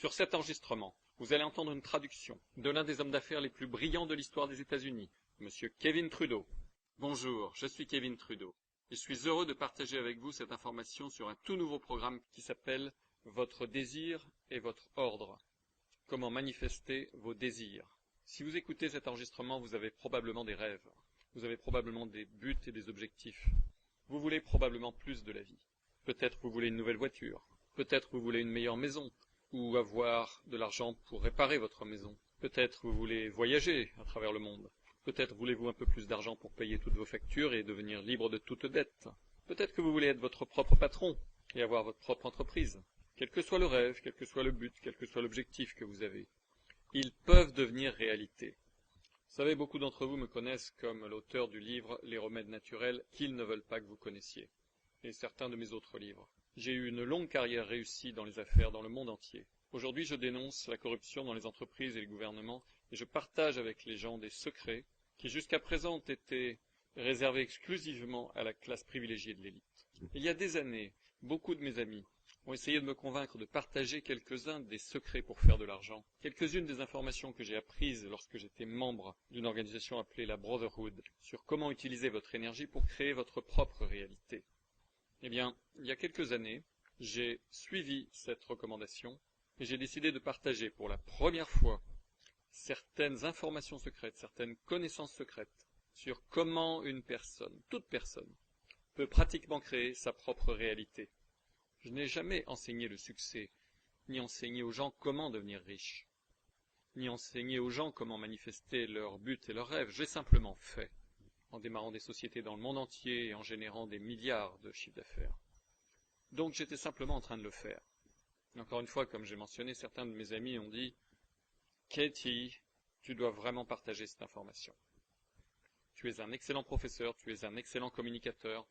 Sur cet enregistrement, vous allez entendre une traduction de l'un des hommes d'affaires les plus brillants de l'histoire des États-Unis, Monsieur Kevin Trudeau. Bonjour, je suis Kevin Trudeau et je suis heureux de partager avec vous cette information sur un tout nouveau programme qui s'appelle « Votre désir et votre ordre ». Comment manifester vos désirs. Si vous écoutez cet enregistrement, vous avez probablement des rêves. Vous avez probablement des buts et des objectifs. Vous voulez probablement plus de la vie. Peut-être vous voulez une nouvelle voiture. Peut-être vous voulez une meilleure maison. Ou avoir de l'argent pour réparer votre maison. Peut-être vous voulez voyager à travers le monde. Peut-être voulez-vous un peu plus d'argent pour payer toutes vos factures et devenir libre de toute dette. Peut-être que vous voulez être votre propre patron et avoir votre propre entreprise. Quel que soit le rêve, quel que soit le but, quel que soit l'objectif que vous avez, ils peuvent devenir réalité. Vous savez, beaucoup d'entre vous me connaissent comme l'auteur du livre « Les remèdes naturels qu'ils ne veulent pas que vous connaissiez » et certains de mes autres livres. J'ai eu une longue carrière réussie dans les affaires dans le monde entier. Aujourd'hui, je dénonce la corruption dans les entreprises et les gouvernements et je partage avec les gens des secrets qui jusqu'à présent ont été réservés exclusivement à la classe privilégiée de l'élite. Il y a des années, beaucoup de mes amis ont essayé de me convaincre de partager quelques-uns des secrets pour faire de l'argent, quelques-unes des informations que j'ai apprises lorsque j'étais membre d'une organisation appelée la Brotherhood, sur comment utiliser votre énergie pour créer votre propre réalité. Eh bien, il y a quelques années, j'ai suivi cette recommandation et j'ai décidé de partager pour la première fois certaines informations secrètes, certaines connaissances secrètes sur comment une personne, toute personne, peut pratiquement créer sa propre réalité. Je n'ai jamais enseigné le succès, ni enseigné aux gens comment devenir riches, ni enseigné aux gens comment manifester leurs buts et leurs rêves. J'ai simplement fait, en démarrant des sociétés dans le monde entier et en générant des milliards de chiffres d'affaires. Donc j'étais simplement en train de le faire. Et encore une fois, comme j'ai mentionné, certains de mes amis ont dit « Katie, tu dois vraiment partager cette information. Tu es un excellent professeur, tu es un excellent communicateur,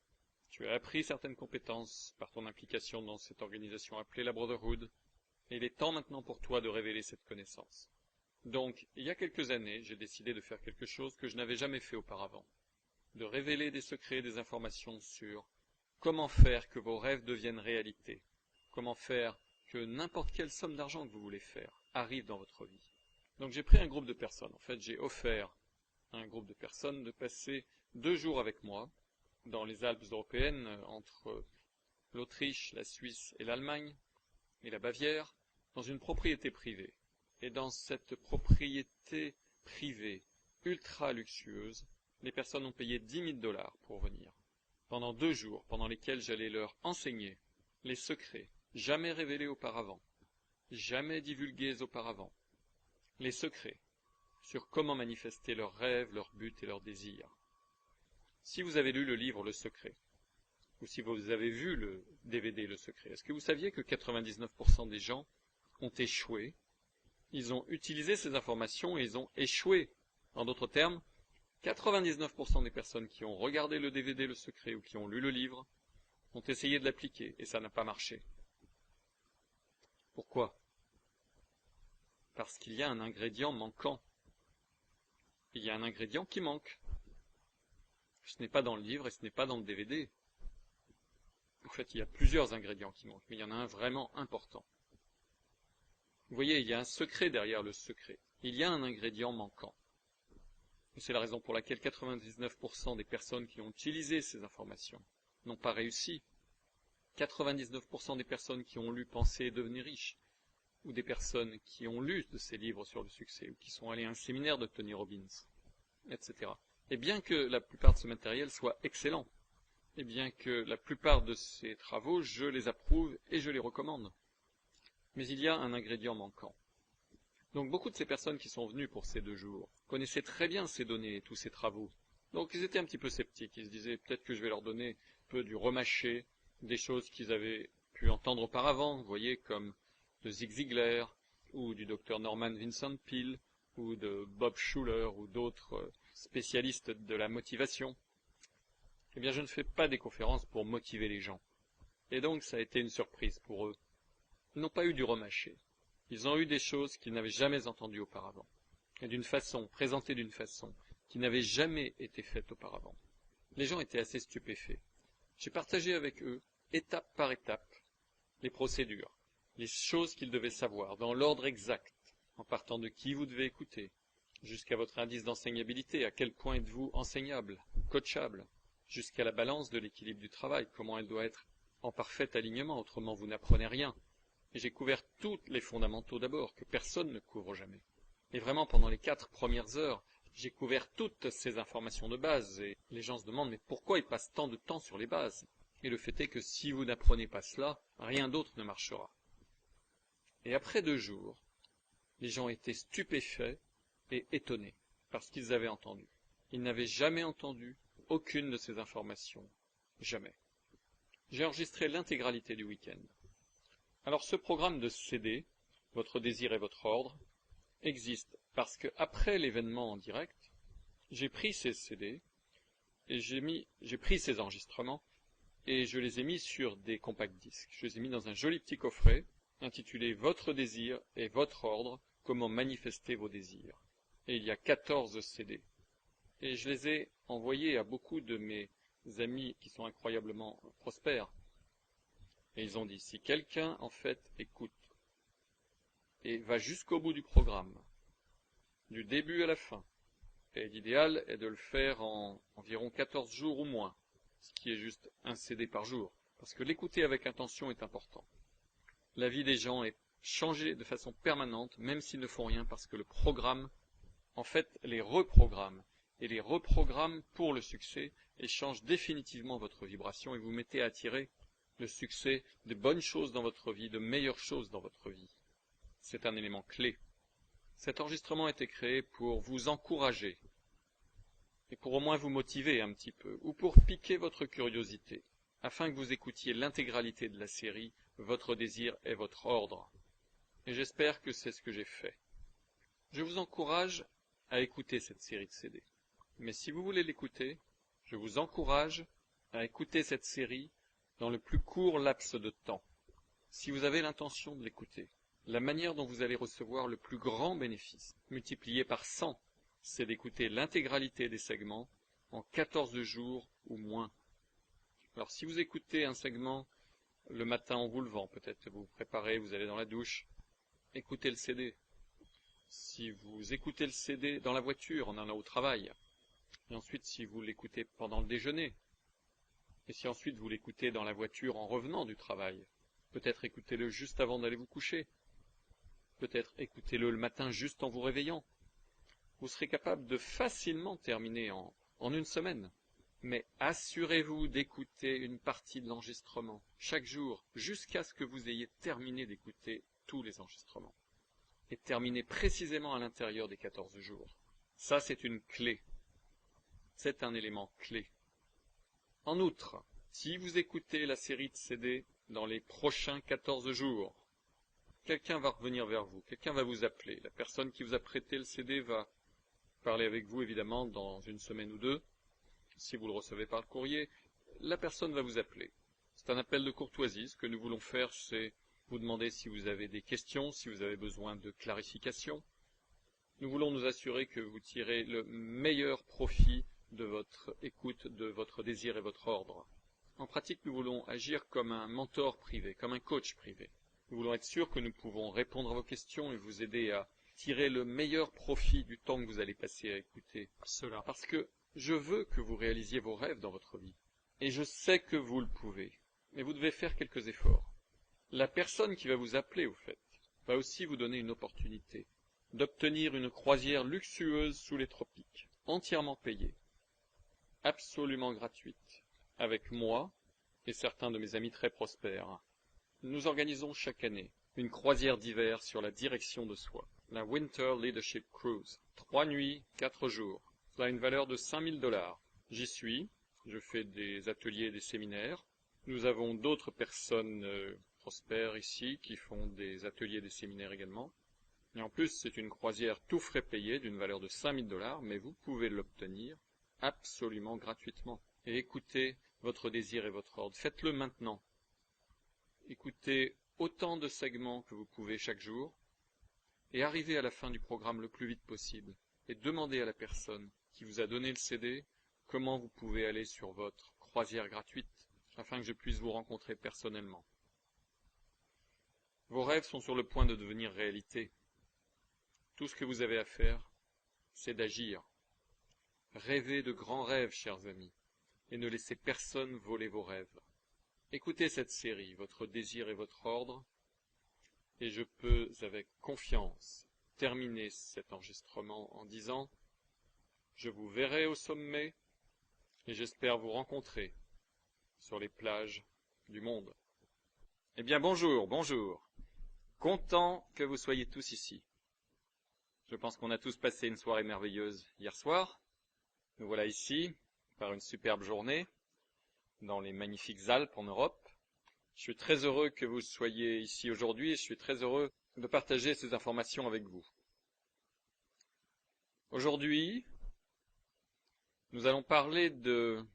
tu as appris certaines compétences par ton implication dans cette organisation appelée la Brotherhood, et il est temps maintenant pour toi de révéler cette connaissance. » Donc, il y a quelques années, j'ai décidé de faire quelque chose que je n'avais jamais fait auparavant, de révéler des secrets, des informations sur comment faire que vos rêves deviennent réalité, comment faire que n'importe quelle somme d'argent que vous voulez faire arrive dans votre vie. Donc j'ai pris un groupe de personnes, en fait j'ai offert à un groupe de personnes de passer 2 jours avec moi dans les Alpes européennes, entre l'Autriche, la Suisse et l'Allemagne, et la Bavière, dans une propriété privée. Et dans cette propriété privée ultra luxueuse, les personnes ont payé 10 000 $ pour venir. Pendant 2 jours, pendant lesquels j'allais leur enseigner les secrets, jamais révélés auparavant, jamais divulgués auparavant, les secrets sur comment manifester leurs rêves, leurs buts et leurs désirs. Si vous avez lu le livre Le Secret, ou si vous avez vu le DVD Le Secret, est-ce que vous saviez que 99% des gens ont échoué? Ils ont utilisé ces informations et ils ont échoué. En d'autres termes, 99% des personnes qui ont regardé le DVD Le Secret ou qui ont lu le livre ont essayé de l'appliquer et ça n'a pas marché. Pourquoi? Parce qu'il y a un ingrédient manquant. Il y a un ingrédient qui manque. Ce n'est pas dans le livre et ce n'est pas dans le DVD. En fait, il y a plusieurs ingrédients qui manquent, mais il y en a un vraiment important. Vous voyez, il y a un secret derrière le secret. Il y a un ingrédient manquant. C'est la raison pour laquelle 99% des personnes qui ont utilisé ces informations n'ont pas réussi. 99% des personnes qui ont lu Penser et devenir riche, ou des personnes qui ont lu de ces livres sur le succès, ou qui sont allées à un séminaire de Tony Robbins, etc. Et bien que la plupart de ce matériel soit excellent, et bien que la plupart de ces travaux, je les approuve et je les recommande, mais il y a un ingrédient manquant. Donc beaucoup de ces personnes qui sont venues pour ces 2 jours connaissaient très bien ces données et tous ces travaux. Donc ils étaient un petit peu sceptiques, ils se disaient peut-être que je vais leur donner un peu du remâché, des choses qu'ils avaient pu entendre auparavant, vous voyez, comme de Zig Ziglar, ou du docteur Norman Vincent Peale, ou de Bob Schuller, ou d'autres spécialistes de la motivation. Eh bien je ne fais pas des conférences pour motiver les gens. Et donc ça a été une surprise pour eux. Ils n'ont pas eu du remâché. Ils ont eu des choses qu'ils n'avaient jamais entendues auparavant, et d'une façon, présentées d'une façon, qui n'avait jamais été faite auparavant. Les gens étaient assez stupéfaits. J'ai partagé avec eux, étape par étape, les procédures. les choses qu'ils devaient savoir, dans l'ordre exact, en partant de qui vous devez écouter, jusqu'à votre indice d'enseignabilité, à quel point êtes-vous enseignable, coachable, jusqu'à la balance de l'équilibre du travail, comment elle doit être en parfait alignement, autrement vous n'apprenez rien. Et j'ai couvert tous les fondamentaux d'abord, que personne ne couvre jamais. Et vraiment, pendant les 4 premières heures, j'ai couvert toutes ces informations de base, et les gens se demandent, mais pourquoi ils passent tant de temps sur les bases? Et le fait est que si vous n'apprenez pas cela, rien d'autre ne marchera. Et après 2 jours, les gens étaient stupéfaits et étonnés par ce qu'ils avaient entendu. Ils n'avaient jamais entendu aucune de ces informations. Jamais. J'ai enregistré l'intégralité du week-end. Alors ce programme de CD, votre désir et votre ordre, existe parce que après l'événement en direct, j'ai pris ces CD et j'ai pris ces enregistrements et je les ai mis sur des compact disques. Je les ai mis dans un joli petit coffret intitulé Votre désir et votre ordre, comment manifester vos désirs. Et il y a 14 CD. Et je les ai envoyés à beaucoup de mes amis qui sont incroyablement prospères. Et ils ont dit, si quelqu'un en fait écoute et va jusqu'au bout du programme, du début à la fin, et l'idéal est de le faire en environ 14 jours ou moins, ce qui est juste un CD par jour, parce que l'écouter avec intention est important. La vie des gens est changée de façon permanente, même s'ils ne font rien, parce que le programme, en fait, les reprogramme, et les reprogramme pour le succès, et change définitivement votre vibration, et vous mettez à attirer le succès, de bonnes choses dans votre vie, de meilleures choses dans votre vie. C'est un élément clé. Cet enregistrement a été créé pour vous encourager, et pour au moins vous motiver un petit peu, ou pour piquer votre curiosité, afin que vous écoutiez l'intégralité de la série « Votre désir est votre ordre ». Et j'espère que c'est ce que j'ai fait. Je vous encourage à écouter cette série de CD. Mais si vous voulez l'écouter, je vous encourage à écouter cette série dans le plus court laps de temps. Si vous avez l'intention de l'écouter, la manière dont vous allez recevoir le plus grand bénéfice, multiplié par 100, c'est d'écouter l'intégralité des segments en 14 jours ou moins. Alors si vous écoutez un segment le matin en vous levant, peut-être vous vous préparez, vous allez dans la douche, écoutez le CD. Si vous écoutez le CD dans la voiture, en allant au travail, et ensuite si vous l'écoutez pendant le déjeuner, et si ensuite vous l'écoutez dans la voiture en revenant du travail, peut-être écoutez-le juste avant d'aller vous coucher, peut-être écoutez-le le matin juste en vous réveillant. Vous serez capable de facilement terminer en 1 semaine. Mais assurez-vous d'écouter une partie de l'enregistrement chaque jour, jusqu'à ce que vous ayez terminé d'écouter tous les enregistrements. Et terminer précisément à l'intérieur des 14 jours. Ça, c'est une clé. C'est un élément clé. En outre, si vous écoutez la série de CD dans les prochains 14 jours, quelqu'un va revenir vers vous, quelqu'un va vous appeler. La personne qui vous a prêté le CD va parler avec vous, évidemment, dans 1 semaine ou 2. Si vous le recevez par le courrier, la personne va vous appeler. C'est un appel de courtoisie. Ce que nous voulons faire, c'est vous demander si vous avez des questions, si vous avez besoin de clarification. Nous voulons nous assurer que vous tirez le meilleur profit de votre écoute, de votre désir et votre ordre. En pratique, nous voulons agir comme un mentor privé, comme un coach privé. Nous voulons être sûrs que nous pouvons répondre à vos questions et vous aider à tirer le meilleur profit du temps que vous allez passer à écouter cela. Parce que je veux que vous réalisiez vos rêves dans votre vie. Et je sais que vous le pouvez. Mais vous devez faire quelques efforts. La personne qui va vous appeler, au fait, va aussi vous donner une opportunité d'obtenir une croisière luxueuse sous les tropiques, entièrement payée, absolument gratuite, avec moi et certains de mes amis très prospères. Nous organisons chaque année une croisière d'hiver sur la direction de soi, la Winter Leadership Cruise. 3 nuits, 4 jours. Cela a une valeur de 5 000 $. J'y suis, je fais des ateliers et des séminaires. Nous avons d'autres personnes prospères ici qui font des ateliers et des séminaires également. Et en plus, c'est une croisière tout frais payée d'une valeur de 5 000 $, mais vous pouvez l'obtenir absolument gratuitement. Et écoutez votre désir et votre ordre. Faites-le maintenant. Écoutez autant de segments que vous pouvez chaque jour et arrivez à la fin du programme le plus vite possible et demandez à la personne qui vous a donné le CD comment vous pouvez aller sur votre croisière gratuite afin que je puisse vous rencontrer personnellement. Vos rêves sont sur le point de devenir réalité. Tout ce que vous avez à faire, c'est d'agir. Rêvez de grands rêves, chers amis, et ne laissez personne voler vos rêves. Écoutez cette série, Votre désir et votre ordre, et je peux, avec confiance, terminer cet enregistrement en disant « Je vous verrai au sommet, et j'espère vous rencontrer sur les plages du monde. » Eh bien, bonjour, bonjour. Content que vous soyez tous ici. Je pense qu'on a tous passé une soirée merveilleuse hier soir. Nous voilà ici, par une superbe journée, dans les magnifiques Alpes en Europe. Je suis très heureux que vous soyez ici aujourd'hui et je suis très heureux de partager ces informations avec vous. Aujourd'hui, nous allons parler de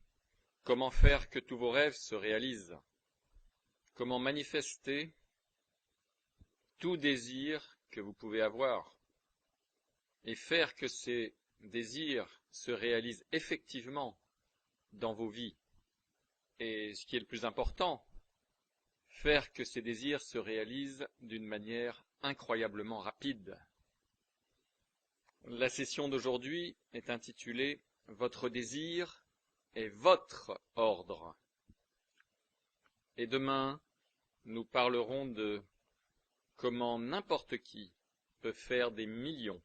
comment faire que tous vos rêves se réalisent, comment manifester tout désir que vous pouvez avoir et faire que ces désirs se réalisent effectivement dans vos vies. Et ce qui est le plus important, faire que ces désirs se réalisent d'une manière incroyablement rapide. La session d'aujourd'hui est intitulée « Votre désir est votre ordre ». Et demain, nous parlerons de comment n'importe qui peut faire des millions,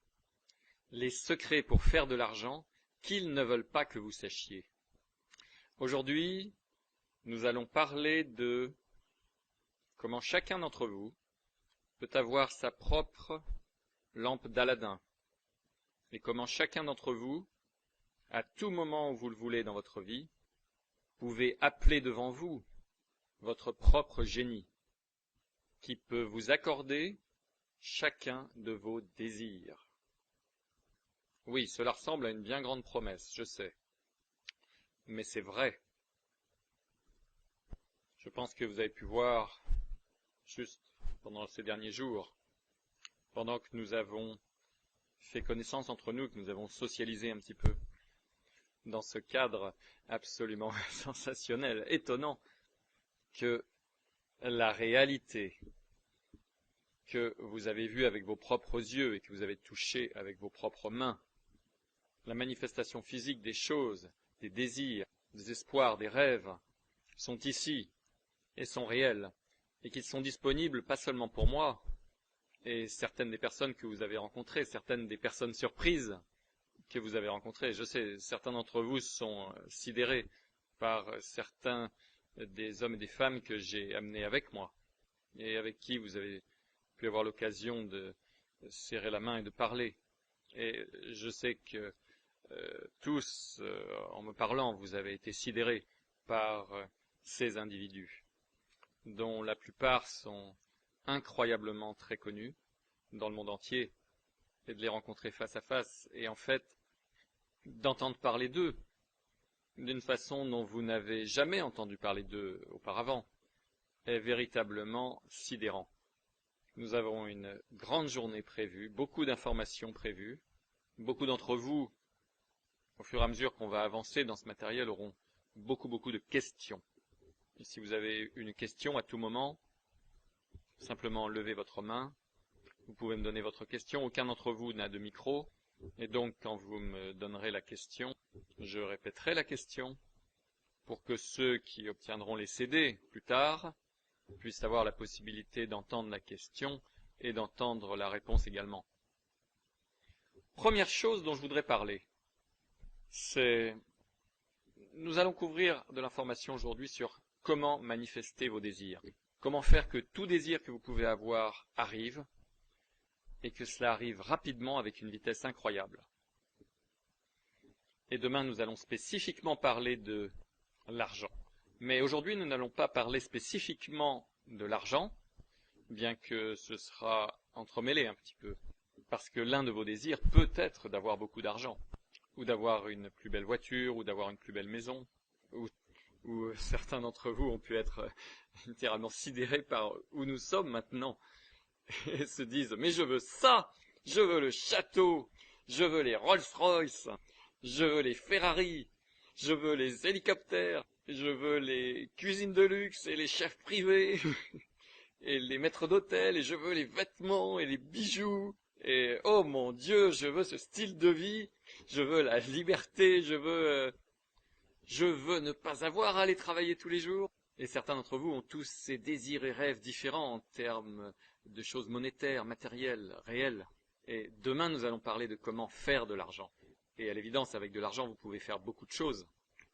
les secrets pour faire de l'argent qu'ils ne veulent pas que vous sachiez. Aujourd'hui, nous allons parler de comment chacun d'entre vous peut avoir sa propre lampe d'Aladin et comment chacun d'entre vous, à tout moment où vous le voulez dans votre vie, pouvez appeler devant vous votre propre génie qui peut vous accorder chacun de vos désirs. Oui, cela ressemble à une bien grande promesse, je sais, mais c'est vrai. Je pense que vous avez pu voir, juste pendant ces derniers jours, pendant que nous avons fait connaissance entre nous, que nous avons socialisé un petit peu, dans ce cadre absolument sensationnel, étonnant, que la réalité que vous avez vue avec vos propres yeux et que vous avez touchée avec vos propres mains, la manifestation physique des choses, des désirs, des espoirs, des rêves, sont ici et sont réels, et qu'ils sont disponibles pas seulement pour moi, et certaines des personnes que vous avez rencontrées, certaines des personnes surprises que vous avez rencontrées. Je sais, certains d'entre vous sont sidérés par certains des hommes et des femmes que j'ai amenés avec moi, et avec qui vous avez pu avoir l'occasion de serrer la main et de parler. Et je sais que tous, en me parlant, vous avez été sidérés par ces individus, dont la plupart sont incroyablement très connus dans le monde entier, et de les rencontrer face à face, et en fait, d'entendre parler d'eux d'une façon dont vous n'avez jamais entendu parler d'eux auparavant, est véritablement sidérant. Nous avons une grande journée prévue, beaucoup d'informations prévues. Beaucoup d'entre vous, au fur et à mesure qu'on va avancer dans ce matériel, auront beaucoup de questions. Et si vous avez une question à tout moment, simplement levez votre main. Vous pouvez me donner votre question. Aucun d'entre vous n'a de micro. Et donc, quand vous me donnerez la question, je répéterai la question pour que ceux qui obtiendront les CD plus tard puissent avoir la possibilité d'entendre la question et d'entendre la réponse également. Première chose dont je voudrais parler, c'est... Nous allons couvrir de l'information aujourd'hui sur comment manifester vos désirs. Comment faire que tout désir que vous pouvez avoir arrive et que cela arrive rapidement avec une vitesse incroyable. Et demain, nous allons spécifiquement parler de l'argent. Mais aujourd'hui, nous n'allons pas parler spécifiquement de l'argent, bien que ce sera entremêlé un petit peu. Parce que l'un de vos désirs peut être d'avoir beaucoup d'argent, ou d'avoir une plus belle voiture, ou d'avoir une plus belle maison, ou certains d'entre vous ont pu être littéralement sidérés par où nous sommes maintenant, et se disent « mais je veux ça, je veux le château, je veux les Rolls-Royce, je veux les Ferrari, je veux les hélicoptères, je veux les cuisines de luxe et les chefs privés, et les maîtres d'hôtel, et je veux les vêtements et les bijoux, et oh mon Dieu, je veux ce style de vie, je veux la liberté, je veux ne pas avoir à aller travailler tous les jours. Et certains d'entre vous ont tous ces désirs et rêves différents en termes de choses monétaires, matérielles, réelles. Et demain, nous allons parler de comment faire de l'argent. Et à l'évidence, avec de l'argent, vous pouvez faire beaucoup de choses.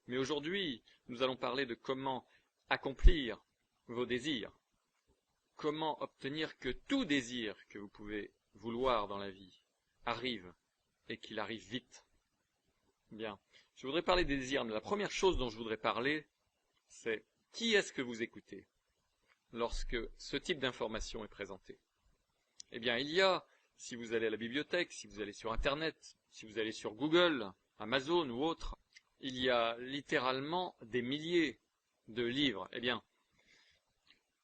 Mais aujourd'hui, nous allons parler de comment accomplir vos désirs. Comment obtenir que tout désir que vous pouvez vouloir dans la vie arrive, et qu'il arrive vite. Bien. Je voudrais parler des désirs, mais la première chose dont je voudrais parler, c'est qui est-ce que vous écoutez lorsque ce type d'information est présenté. Eh bien, il y a, si vous allez à la bibliothèque, si vous allez sur Internet, si vous allez sur Google, Amazon ou autre, il y a littéralement des milliers de livres. Eh bien,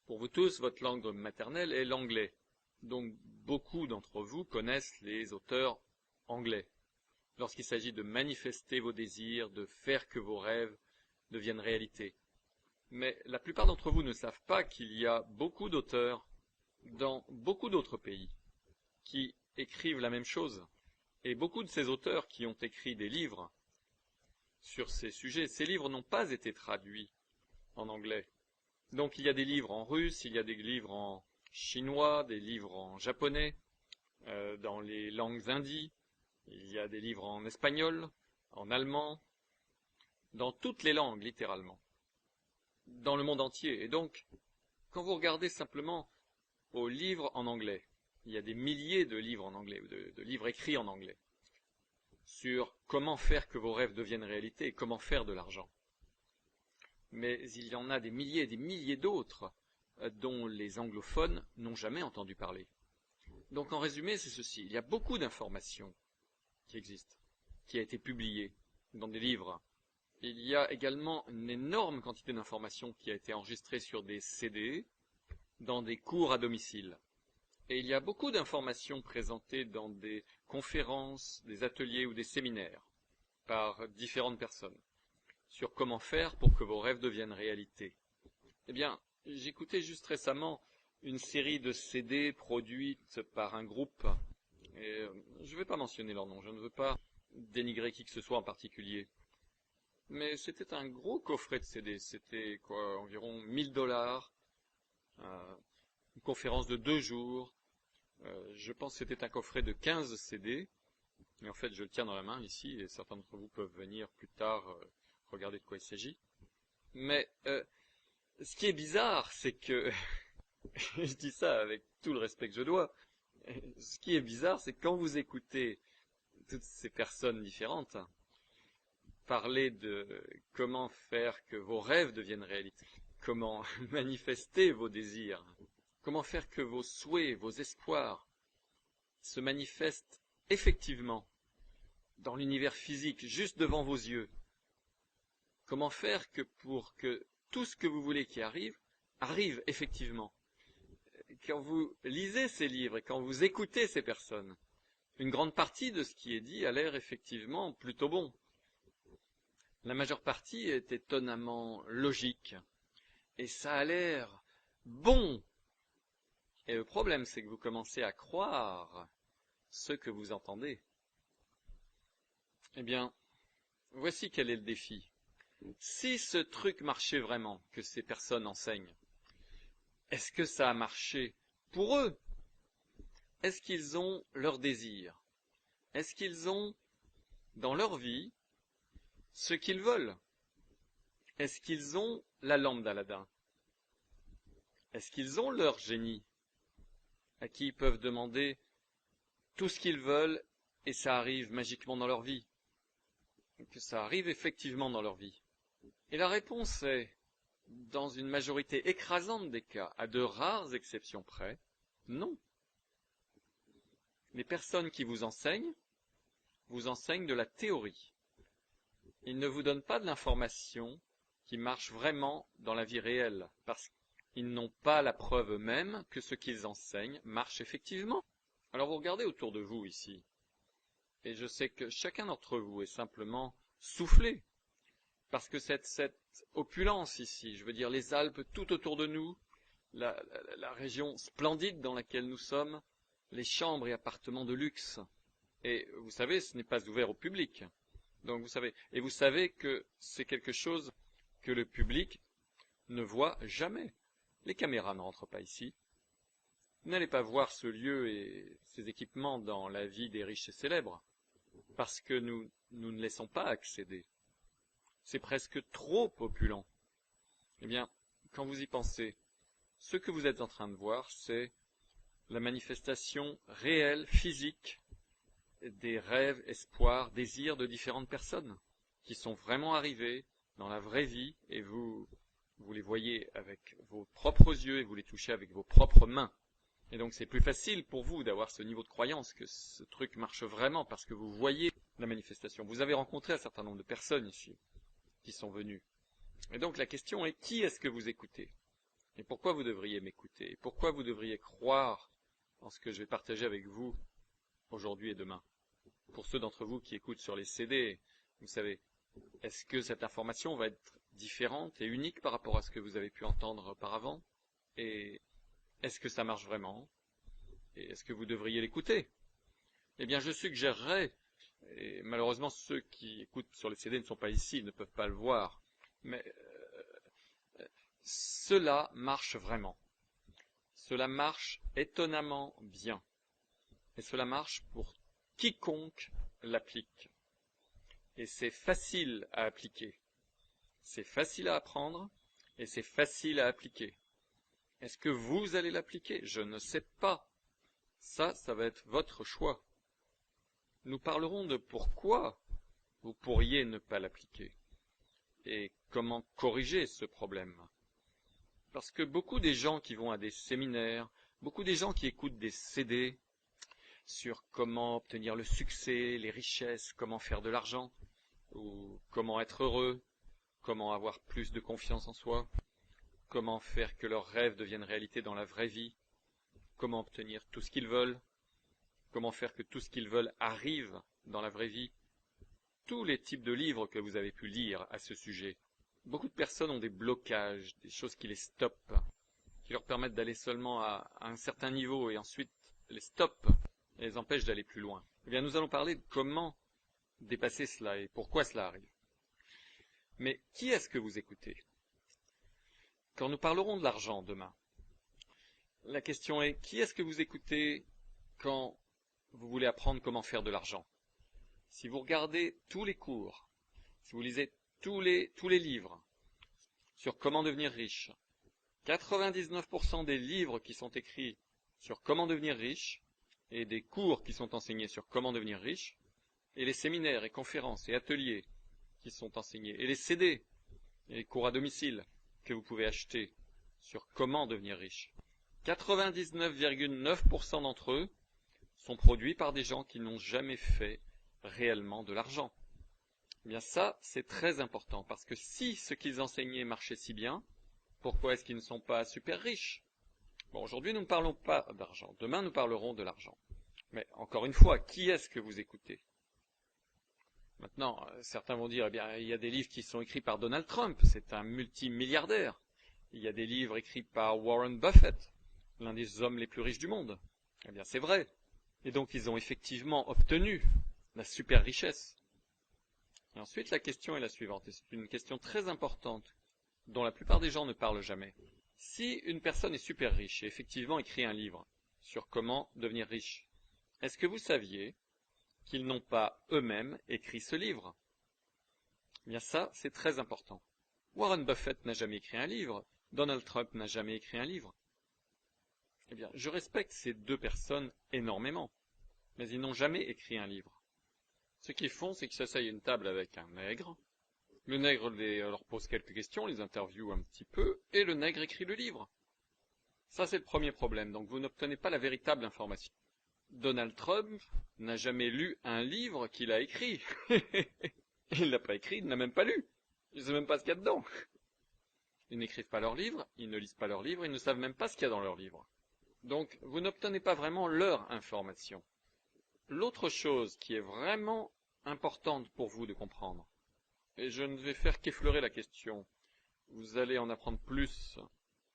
pour vous tous, votre langue maternelle est l'anglais. Donc, beaucoup d'entre vous connaissent les auteurs anglais. Lorsqu'il s'agit de manifester vos désirs, de faire que vos rêves deviennent réalité. Mais la plupart d'entre vous ne savent pas qu'il y a beaucoup d'auteurs dans beaucoup d'autres pays qui écrivent la même chose. Et beaucoup de ces auteurs qui ont écrit des livres sur ces sujets, ces livres n'ont pas été traduits en anglais. Donc il y a des livres en russe, il y a des livres en chinois, des livres en japonais, dans les langues indies, il y a des livres en espagnol, en allemand, dans toutes les langues littéralement, dans le monde entier. Et donc, quand vous regardez simplement aux livres en anglais, il y a des milliers de livres en anglais, de livres écrits en anglais, sur comment faire que vos rêves deviennent réalité et comment faire de l'argent. Mais il y en a des milliers d'autres dont les anglophones n'ont jamais entendu parler. Donc en résumé, c'est ceci. Il y a beaucoup d'informations qui existent, qui a été publiée dans des livres. Il y a également une énorme quantité d'informations qui a été enregistrée sur des CD, dans des cours à domicile. Et il y a beaucoup d'informations présentées dans des conférences, des ateliers ou des séminaires par différentes personnes sur comment faire pour que vos rêves deviennent réalité. Eh bien, j'écoutais juste récemment une série de CD produites par un groupe, et je ne vais pas mentionner leur nom, je ne veux pas dénigrer qui que ce soit en particulier. Mais c'était un gros coffret de CD, c'était quoi, environ $1000, une conférence de 2 jours. Je pense que c'était un coffret de 15 CD, et en fait je le tiens dans la main ici, et certains d'entre vous peuvent venir plus tard regarder de quoi il s'agit. Mais ce qui est bizarre, c'est que, je dis ça avec tout le respect que je dois, ce qui est bizarre, c'est que quand vous écoutez toutes ces personnes différentes parler de comment faire que vos rêves deviennent réalité, comment manifester vos désirs, comment faire que vos souhaits, vos espoirs se manifestent effectivement dans l'univers physique, juste devant vos yeux. Comment faire que pour que tout ce que vous voulez qui arrive, arrive effectivement. Quand vous lisez ces livres et quand vous écoutez ces personnes, une grande partie de ce qui est dit a l'air effectivement plutôt bon. La majeure partie est étonnamment logique. Et ça a l'air bon. Et le problème, c'est que vous commencez à croire ce que vous entendez. Eh bien, voici quel est le défi. Si ce truc marchait vraiment, que ces personnes enseignent, est-ce que ça a marché pour eux? Est-ce qu'ils ont leur désir? Est-ce qu'ils ont, dans leur vie, ce qu'ils veulent? Est-ce qu'ils ont la lampe d'Aladin? Est-ce qu'ils ont leur génie, à qui ils peuvent demander tout ce qu'ils veulent et ça arrive magiquement dans leur vie? Que ça arrive effectivement dans leur vie? Et la réponse est, dans une majorité écrasante des cas, à de rares exceptions près, non. Les personnes qui vous enseignent de la théorie. Ils ne vous donnent pas de l'information qui marche vraiment dans la vie réelle, parce qu'ils n'ont pas la preuve eux-mêmes que ce qu'ils enseignent marche effectivement. Alors vous regardez autour de vous ici, et je sais que chacun d'entre vous est simplement soufflé, parce que cette opulence ici, je veux dire les Alpes tout autour de nous, la région splendide dans laquelle nous sommes, les chambres et appartements de luxe. Et vous savez, ce n'est pas ouvert au public. Donc vous savez que c'est quelque chose que le public ne voit jamais. Les caméras ne rentrent pas ici. Vous n'allez pas voir ce lieu et ces équipements dans la vie des riches et célèbres, parce que nous ne laissons pas accéder. C'est presque trop opulent. Eh bien, quand vous y pensez, ce que vous êtes en train de voir, c'est la manifestation réelle, physique, des rêves, espoirs, désirs de différentes personnes qui sont vraiment arrivées dans la vraie vie et vous les voyez avec vos propres yeux et vous les touchez avec vos propres mains. Et donc c'est plus facile pour vous d'avoir ce niveau de croyance que ce truc marche vraiment parce que vous voyez la manifestation. Vous avez rencontré un certain nombre de personnes ici qui sont venues. Et donc la question est, qui est-ce que vous écoutez? Et pourquoi vous devriez m'écouter? Et pourquoi vous devriez croire en ce que je vais partager avec vous aujourd'hui et demain? Pour ceux d'entre vous qui écoutent sur les CD, vous savez, est-ce que cette information va être différente et unique par rapport à ce que vous avez pu entendre auparavant? Et est-ce que ça marche vraiment? Et est-ce que vous devriez l'écouter? Eh bien, je suggérerais, et malheureusement ceux qui écoutent sur les CD ne sont pas ici, ils ne peuvent pas le voir, mais cela marche vraiment. Cela marche étonnamment bien. Et cela marche pour quiconque l'applique. Et c'est facile à appliquer. C'est facile à apprendre et c'est facile à appliquer. Est-ce que vous allez l'appliquer? Je ne sais pas. Ça va être votre choix. Nous parlerons de pourquoi vous pourriez ne pas l'appliquer et comment corriger ce problème. Parce que beaucoup des gens qui vont à des séminaires, beaucoup des gens qui écoutent des CD sur comment obtenir le succès, les richesses, comment faire de l'argent, ou comment être heureux, comment avoir plus de confiance en soi, comment faire que leurs rêves deviennent réalité dans la vraie vie, comment obtenir tout ce qu'ils veulent, comment faire que tout ce qu'ils veulent arrive dans la vraie vie. Tous les types de livres que vous avez pu lire à ce sujet. Beaucoup de personnes ont des blocages, des choses qui les stoppent, qui leur permettent d'aller seulement à un certain niveau et ensuite les stoppent et les empêchent d'aller plus loin. Eh bien, nous allons parler de comment dépasser cela et pourquoi cela arrive. Mais qui est-ce que vous écoutez? Quand nous parlerons de l'argent demain, la question est, qui est-ce que vous écoutez quand vous voulez apprendre comment faire de l'argent? Si vous regardez tous les cours, si vous lisez tous les livres sur comment devenir riche, 99% des livres qui sont écrits sur comment devenir riche et des cours qui sont enseignés sur comment devenir riche, et les séminaires et conférences et ateliers qui sont enseignés, et les CD et les cours à domicile que vous pouvez acheter sur comment devenir riche, 99,9% d'entre eux sont produits par des gens qui n'ont jamais fait réellement de l'argent. Eh bien ça, c'est très important, parce que si ce qu'ils enseignaient marchait si bien, pourquoi est-ce qu'ils ne sont pas super riches? Bon, aujourd'hui, nous ne parlons pas d'argent. Demain, nous parlerons de l'argent. Mais encore une fois, qui est-ce que vous écoutez? Maintenant, certains vont dire, eh bien, il y a des livres qui sont écrits par Donald Trump, c'est un multimilliardaire. Il y a des livres écrits par Warren Buffett, l'un des hommes les plus riches du monde. Eh bien, c'est vrai. Et donc, ils ont effectivement obtenu la super richesse. Et ensuite, la question est la suivante, et c'est une question très importante, dont la plupart des gens ne parlent jamais. Si une personne est super riche et effectivement écrit un livre sur comment devenir riche, est-ce que vous saviez qu'ils n'ont pas eux-mêmes écrit ce livre? Eh bien ça, c'est très important. Warren Buffett n'a jamais écrit un livre, Donald Trump n'a jamais écrit un livre. Eh bien, je respecte ces deux personnes énormément, mais ils n'ont jamais écrit un livre. Ce qu'ils font, c'est qu'ils s'asseyent à une table avec un nègre. Le nègre leur pose quelques questions, les interviewe un petit peu, et le nègre écrit le livre. Ça, c'est le premier problème. Donc, vous n'obtenez pas la véritable information. Donald Trump n'a jamais lu un livre qu'il a écrit. Il ne l'a pas écrit, il ne l'a même pas lu. Il ne sait même pas ce qu'il y a dedans. Ils n'écrivent pas leurs livres, ils ne lisent pas leurs livres, ils ne savent même pas ce qu'il y a dans leurs livres. Donc, vous n'obtenez pas vraiment leur information. L'autre chose qui est vraiment importante pour vous de comprendre, et je ne vais faire qu'effleurer la question, vous allez en apprendre plus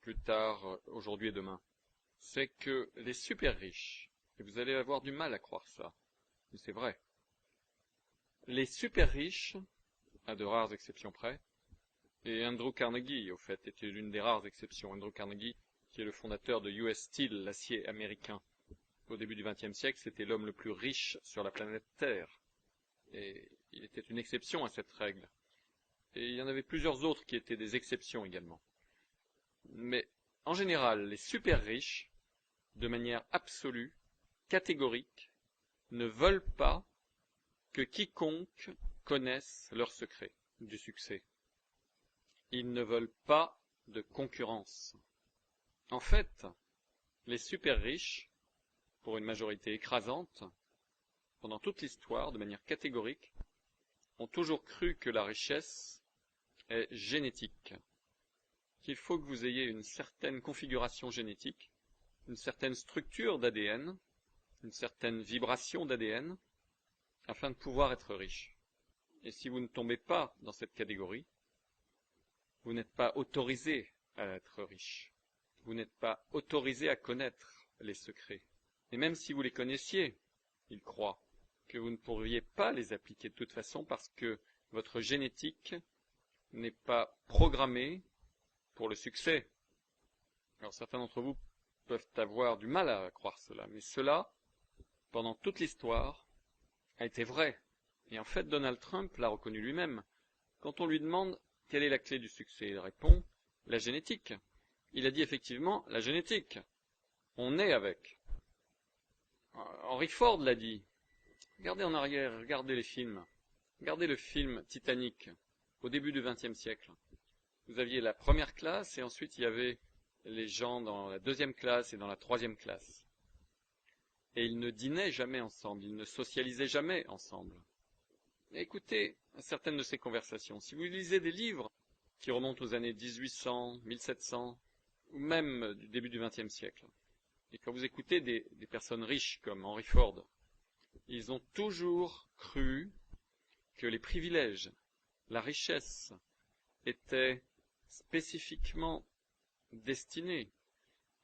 plus tard, aujourd'hui et demain, c'est que les super riches, et vous allez avoir du mal à croire ça, mais c'est vrai, les super riches, à de rares exceptions près, et Andrew Carnegie, au fait, était l'une des rares exceptions. Andrew Carnegie, qui est le fondateur de US Steel, l'acier américain. Au début du XXe siècle, c'était l'homme le plus riche sur la planète Terre. Et il était une exception à cette règle. Et il y en avait plusieurs autres qui étaient des exceptions également. Mais, en général, les super riches, de manière absolue, catégorique, ne veulent pas que quiconque connaisse leur secret du succès. Ils ne veulent pas de concurrence. En fait, les super riches, pour une majorité écrasante, pendant toute l'histoire, de manière catégorique, ont toujours cru que la richesse est génétique, qu'il faut que vous ayez une certaine configuration génétique, une certaine structure d'ADN, une certaine vibration d'ADN, afin de pouvoir être riche. Et si vous ne tombez pas dans cette catégorie, vous n'êtes pas autorisé à être riche. Vous n'êtes pas autorisé à connaître les secrets. Et même si vous les connaissiez, ils croient que vous ne pourriez pas les appliquer de toute façon parce que votre génétique n'est pas programmée pour le succès. Alors certains d'entre vous peuvent avoir du mal à croire cela, mais cela, pendant toute l'histoire, a été vrai. Et en fait, Donald Trump l'a reconnu lui-même. Quand on lui demande quelle est la clé du succès, il répond la génétique. Il a dit effectivement la génétique. On est avec. Henry Ford l'a dit. Regardez en arrière, regardez les films. Regardez le film Titanic, au début du XXe siècle. Vous aviez la première classe et ensuite il y avait les gens dans la deuxième classe et dans la troisième classe. Et ils ne dînaient jamais ensemble, ils ne socialisaient jamais ensemble. Écoutez certaines de ces conversations. Si vous lisez des livres qui remontent aux années 1800, 1700, ou même du début du XXe siècle, et quand vous écoutez des personnes riches comme Henry Ford, ils ont toujours cru que les privilèges, la richesse, étaient spécifiquement destinés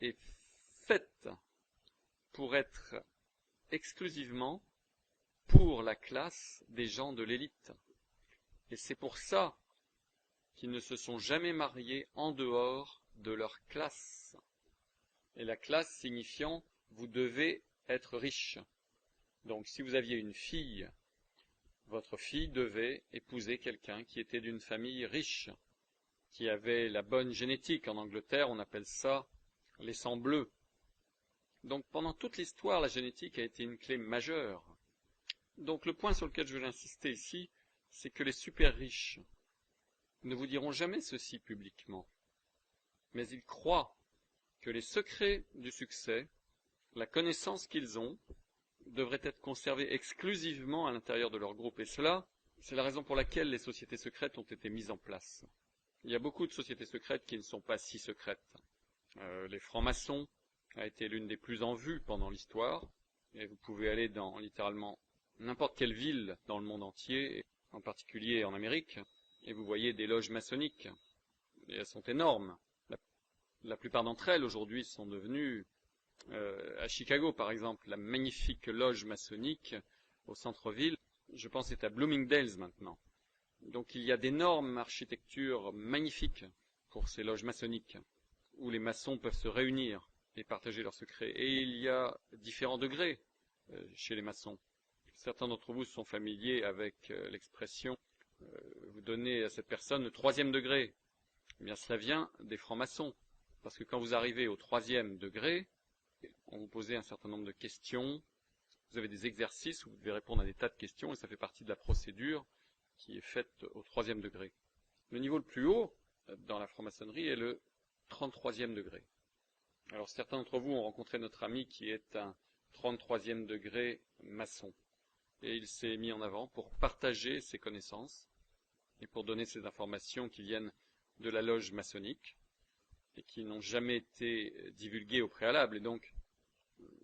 et faits pour être exclusivement pour la classe des gens de l'élite. Et c'est pour ça qu'ils ne se sont jamais mariés en dehors de leur classe. Et la classe signifiant vous devez être riche. Donc si vous aviez une fille, votre fille devait épouser quelqu'un qui était d'une famille riche, qui avait la bonne génétique. En Angleterre, on appelle ça les sangs bleus. Donc pendant toute l'histoire, la génétique a été une clé majeure. Donc le point sur lequel je veux insister ici, c'est que les super riches ne vous diront jamais ceci publiquement, mais ils croient que les secrets du succès, la connaissance qu'ils ont, devraient être conservés exclusivement à l'intérieur de leur groupe. Et cela, c'est la raison pour laquelle les sociétés secrètes ont été mises en place. Il y a beaucoup de sociétés secrètes qui ne sont pas si secrètes. Les francs-maçons a été l'une des plus en vue pendant l'histoire, et vous pouvez aller dans littéralement n'importe quelle ville dans le monde entier, en particulier en Amérique, et vous voyez des loges maçonniques, et elles sont énormes. La plupart d'entre elles aujourd'hui sont devenues, à Chicago par exemple, la magnifique loge maçonnique au centre-ville, je pense c'est à Bloomingdale's maintenant. Donc il y a d'énormes architectures magnifiques pour ces loges maçonniques, où les maçons peuvent se réunir et partager leurs secrets. Et il y a différents degrés chez les maçons. Certains d'entre vous sont familiers avec l'expression vous donnez à cette personne le 3e degré. Eh bien, cela vient des francs-maçons. Parce que quand vous arrivez au 3e degré, on vous pose un certain nombre de questions. Vous avez des exercices où vous devez répondre à des tas de questions et ça fait partie de la procédure qui est faite au 3e degré. Le niveau le plus haut dans la franc-maçonnerie est le 33e degré. Alors certains d'entre vous ont rencontré notre ami qui est un 33e degré maçon. Et il s'est mis en avant pour partager ses connaissances et pour donner ces informations qui viennent de la loge maçonnique et qui n'ont jamais été divulguées au préalable. Et donc,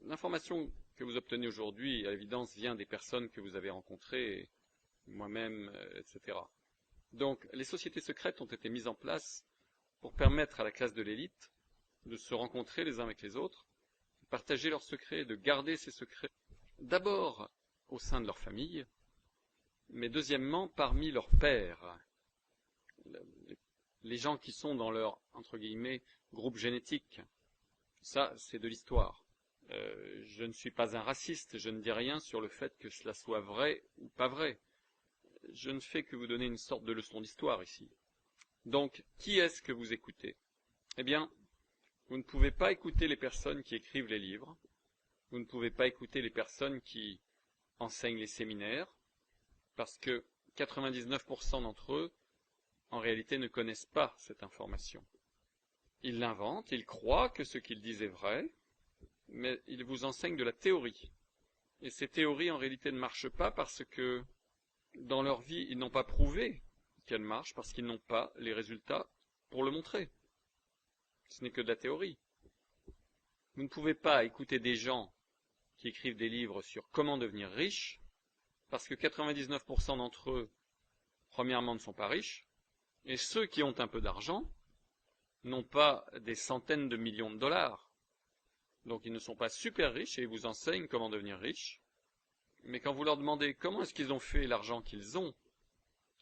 l'information que vous obtenez aujourd'hui, à l'évidence, vient des personnes que vous avez rencontrées, moi-même, etc. Donc, les sociétés secrètes ont été mises en place pour permettre à la classe de l'élite de se rencontrer les uns avec les autres, de partager leurs secrets, de garder ces secrets, d'abord au sein de leur famille, mais deuxièmement parmi leurs pairs, les gens qui sont dans leur, entre guillemets, groupe génétique. Ça, c'est de l'histoire. Je ne suis pas un raciste, je ne dis rien sur le fait que cela soit vrai ou pas vrai. Je ne fais que vous donner une sorte de leçon d'histoire ici. Donc, qui est-ce que vous écoutez? Eh bien, vous ne pouvez pas écouter les personnes qui écrivent les livres, vous ne pouvez pas écouter les personnes qui enseignent les séminaires, parce que 99% d'entre eux, en réalité, ne connaissent pas cette information. Ils l'inventent, ils croient que ce qu'ils disent est vrai, mais ils vous enseignent de la théorie. Et ces théories, en réalité, ne marchent pas parce que, dans leur vie, ils n'ont pas prouvé qu'elles marchent, parce qu'ils n'ont pas les résultats pour le montrer. Ce n'est que de la théorie. Vous ne pouvez pas écouter des gens qui écrivent des livres sur comment devenir riche, parce que 99% d'entre eux, premièrement, ne sont pas riches, et ceux qui ont un peu d'argent n'ont pas des centaines de millions de dollars. Donc ils ne sont pas super riches et ils vous enseignent comment devenir riches. Mais quand vous leur demandez comment est-ce qu'ils ont fait l'argent qu'ils ont,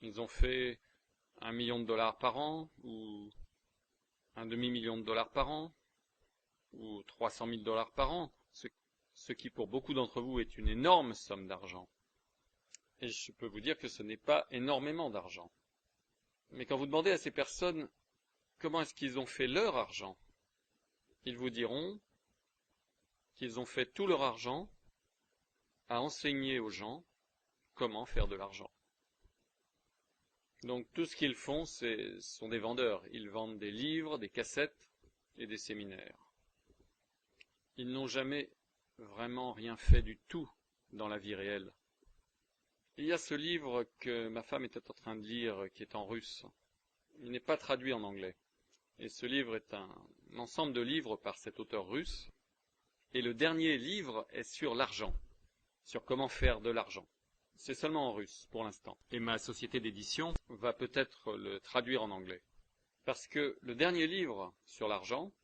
ils ont fait 1 million de dollars par an, ou un demi-million de dollars par an, ou 300 000 dollars par an, ce qui pour beaucoup d'entre vous est une énorme somme d'argent. Et je peux vous dire que ce n'est pas énormément d'argent. Mais quand vous demandez à ces personnes comment est-ce qu'ils ont fait leur argent, ils vous diront qu'ils ont fait tout leur argent à enseigner aux gens comment faire de l'argent. Donc tout ce qu'ils font, sont des vendeurs. Ils vendent des livres, des cassettes et des séminaires. Ils n'ont jamais vraiment rien fait du tout dans la vie réelle. Il y a ce livre que ma femme était en train de lire, qui est en russe. Il n'est pas traduit en anglais. Et ce livre est un ensemble de livres par cet auteur russe. Et le dernier livre est sur l'argent, sur comment faire de l'argent. C'est seulement en russe pour l'instant. Et ma société d'édition va peut-être le traduire en anglais. Parce que le dernier livre sur l'argent,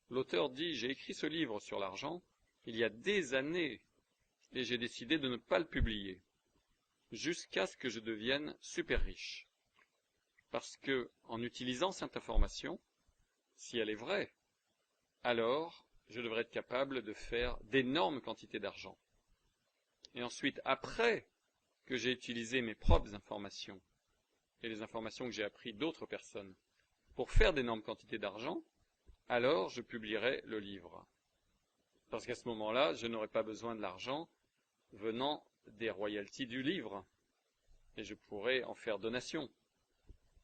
l'auteur dit « J'ai écrit ce livre sur l'argent il y a des années et j'ai décidé de ne pas le publier, jusqu'à ce que je devienne super riche. Parce que, en utilisant cette information, si elle est vraie, alors je devrais être capable de faire d'énormes quantités d'argent. Et ensuite, après que j'ai utilisé mes propres informations et les informations que j'ai apprises d'autres personnes pour faire d'énormes quantités d'argent, alors je publierai le livre. Parce qu'à ce moment-là, je n'aurai pas besoin de l'argent venant des royalties du livre, et je pourrai en faire donation.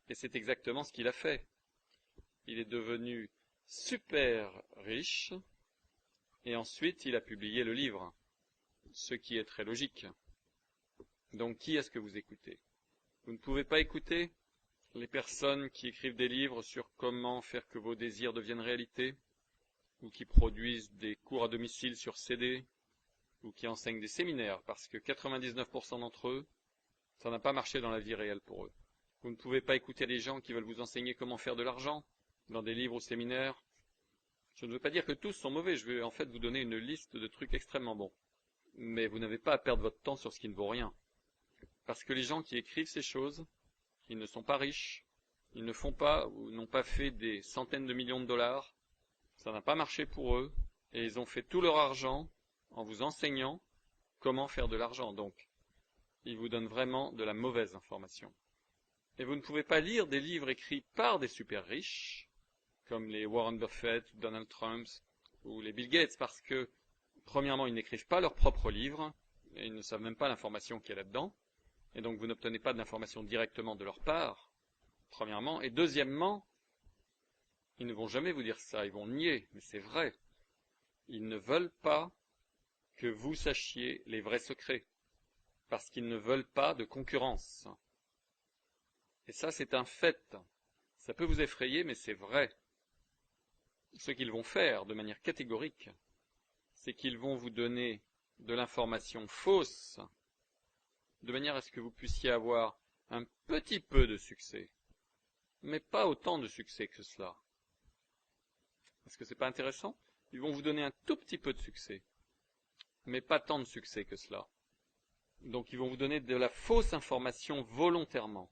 Et c'est exactement ce qu'il a fait. Il est devenu super riche, et ensuite il a publié le livre, ce qui est très logique. Donc qui est-ce que vous écoutez? Vous ne pouvez pas écouter les personnes qui écrivent des livres sur comment faire que vos désirs deviennent réalité, ou qui produisent des cours à domicile sur CD, ou qui enseignent des séminaires, parce que 99% d'entre eux, ça n'a pas marché dans la vie réelle pour eux. Vous ne pouvez pas écouter les gens qui veulent vous enseigner comment faire de l'argent, dans des livres ou séminaires. Je ne veux pas dire que tous sont mauvais, je vais en fait vous donner une liste de trucs extrêmement bons. Mais vous n'avez pas à perdre votre temps sur ce qui ne vaut rien. Parce que les gens qui écrivent ces choses, ils ne sont pas riches, ils ne font pas ou n'ont pas fait des centaines de millions de dollars, ça n'a pas marché pour eux, et ils ont fait tout leur argent en vous enseignant comment faire de l'argent. Donc, ils vous donnent vraiment de la mauvaise information. Et vous ne pouvez pas lire des livres écrits par des super riches, comme les Warren Buffett, Donald Trump ou les Bill Gates, parce que, premièrement, ils n'écrivent pas leurs propres livres, et ils ne savent même pas l'information qu'il y a là-dedans, et donc vous n'obtenez pas d'informations directement de leur part, premièrement, et deuxièmement, ils ne vont jamais vous dire ça, ils vont nier, mais c'est vrai. Ils ne veulent pas que vous sachiez les vrais secrets, parce qu'ils ne veulent pas de concurrence. Et ça, c'est un fait. Ça peut vous effrayer, mais c'est vrai. Ce qu'ils vont faire de manière catégorique, c'est qu'ils vont vous donner de l'information fausse, de manière à ce que vous puissiez avoir un petit peu de succès, mais pas autant de succès que cela. Est-ce que c'est pas intéressant? Ils vont vous donner un tout petit peu de succès, mais pas tant de succès que cela. Donc ils vont vous donner de la fausse information volontairement,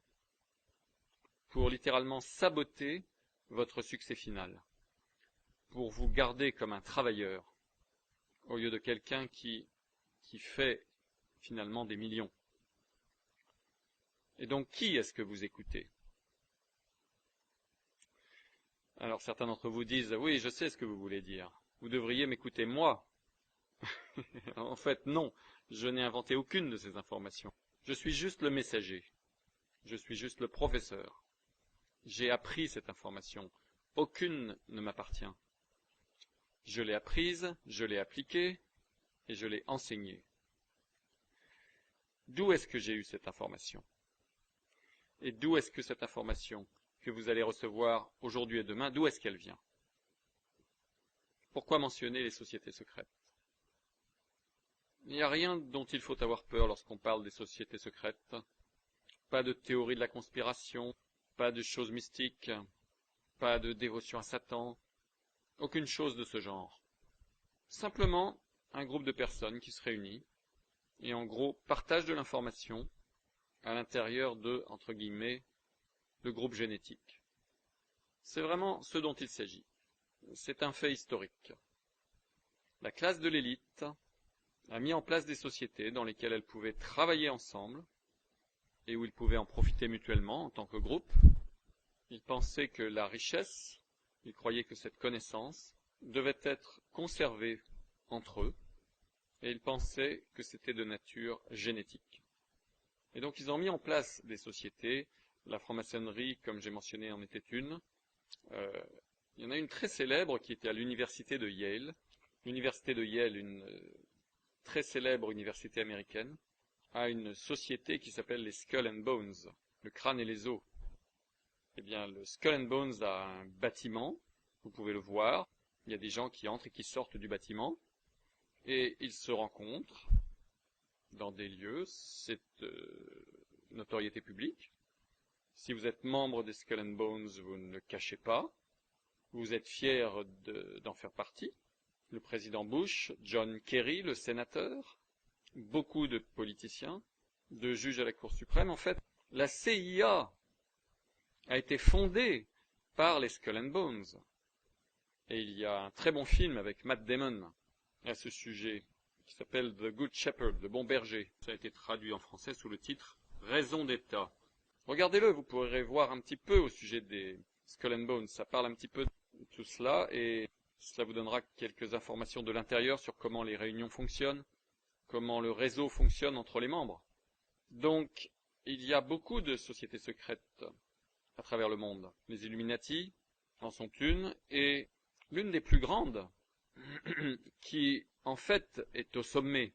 pour littéralement saboter votre succès final, pour vous garder comme un travailleur, au lieu de quelqu'un qui fait finalement des millions. Et donc, qui est-ce que vous écoutez? Alors, certains d'entre vous disent, oui, je sais ce que vous voulez dire. Vous devriez m'écouter moi. En fait, non. Je n'ai inventé aucune de ces informations. Je suis juste le messager. Je suis juste le professeur. J'ai appris cette information. Aucune ne m'appartient. Je l'ai apprise, je l'ai appliquée et je l'ai enseignée. D'où est-ce que j'ai eu cette information? Et d'où est-ce que cette information que vous allez recevoir aujourd'hui et demain, d'où est-ce qu'elle vient? Pourquoi mentionner les sociétés secrètes? Il n'y a rien dont il faut avoir peur lorsqu'on parle des sociétés secrètes. Pas de théorie de la conspiration, pas de choses mystiques, pas de dévotion à Satan, aucune chose de ce genre. Simplement un groupe de personnes qui se réunit et en gros partagent de l'information à l'intérieur de, entre guillemets, le groupe génétique. C'est vraiment ce dont il s'agit. C'est un fait historique. La classe de l'élite a mis en place des sociétés dans lesquelles elles pouvaient travailler ensemble et où ils pouvaient en profiter mutuellement en tant que groupe. Ils pensaient que la richesse, ils croyaient que cette connaissance devait être conservée entre eux et ils pensaient que c'était de nature génétique. Et donc ils ont mis en place des sociétés. La franc-maçonnerie, comme j'ai mentionné, en était une. Il y en a une très célèbre qui était à l'université de Yale. L'université de Yale, une très célèbre université américaine, a une société qui s'appelle les Skull and Bones, le crâne et les os. Eh bien, le Skull and Bones a un bâtiment, vous pouvez le voir. Il y a des gens qui entrent et qui sortent du bâtiment, et ils se rencontrent dans des lieux, c'est notoriété publique. Si vous êtes membre des Skull and Bones, vous ne le cachez pas. Vous êtes fiers d'en faire partie. Le président Bush, John Kerry, le sénateur, beaucoup de politiciens, de juges à la Cour suprême. En fait, la CIA a été fondée par les Skull and Bones. Et il y a un très bon film avec Matt Damon à ce sujet, qui s'appelle The Good Shepherd, le bon berger. Ça a été traduit en français sous le titre Raison d'État. Regardez-le, vous pourrez voir un petit peu au sujet des Skull and Bones. Ça parle un petit peu de tout cela et cela vous donnera quelques informations de l'intérieur sur comment les réunions fonctionnent, comment le réseau fonctionne entre les membres. Donc, il y a beaucoup de sociétés secrètes à travers le monde. Les Illuminati en sont une, et l'une des plus grandes, qui en fait est au sommet,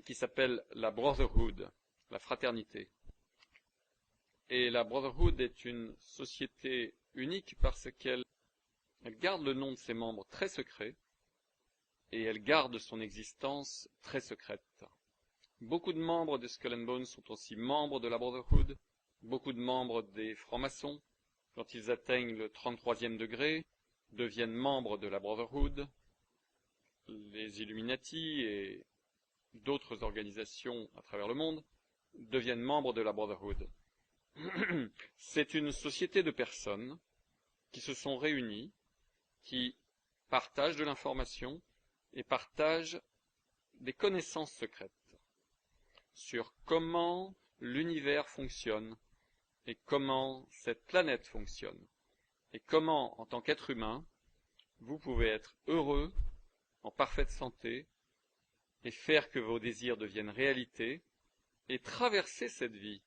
qui s'appelle la Brotherhood, la fraternité. Et la Brotherhood est une société unique parce qu'elle garde le nom de ses membres très secret et elle garde son existence très secrète. Beaucoup de membres des Skull and Bones sont aussi membres de la Brotherhood, beaucoup de membres des francs-maçons, quand ils atteignent le 33e degré, deviennent membres de la Brotherhood. Les Illuminati et d'autres organisations à travers le monde deviennent membres de la Brotherhood. C'est une société de personnes qui se sont réunies, qui partagent de l'information et partagent des connaissances secrètes sur comment l'univers fonctionne et comment cette planète fonctionne et comment, en tant qu'être humain, vous pouvez être heureux, en parfaite santé et faire que vos désirs deviennent réalité et traverser cette vie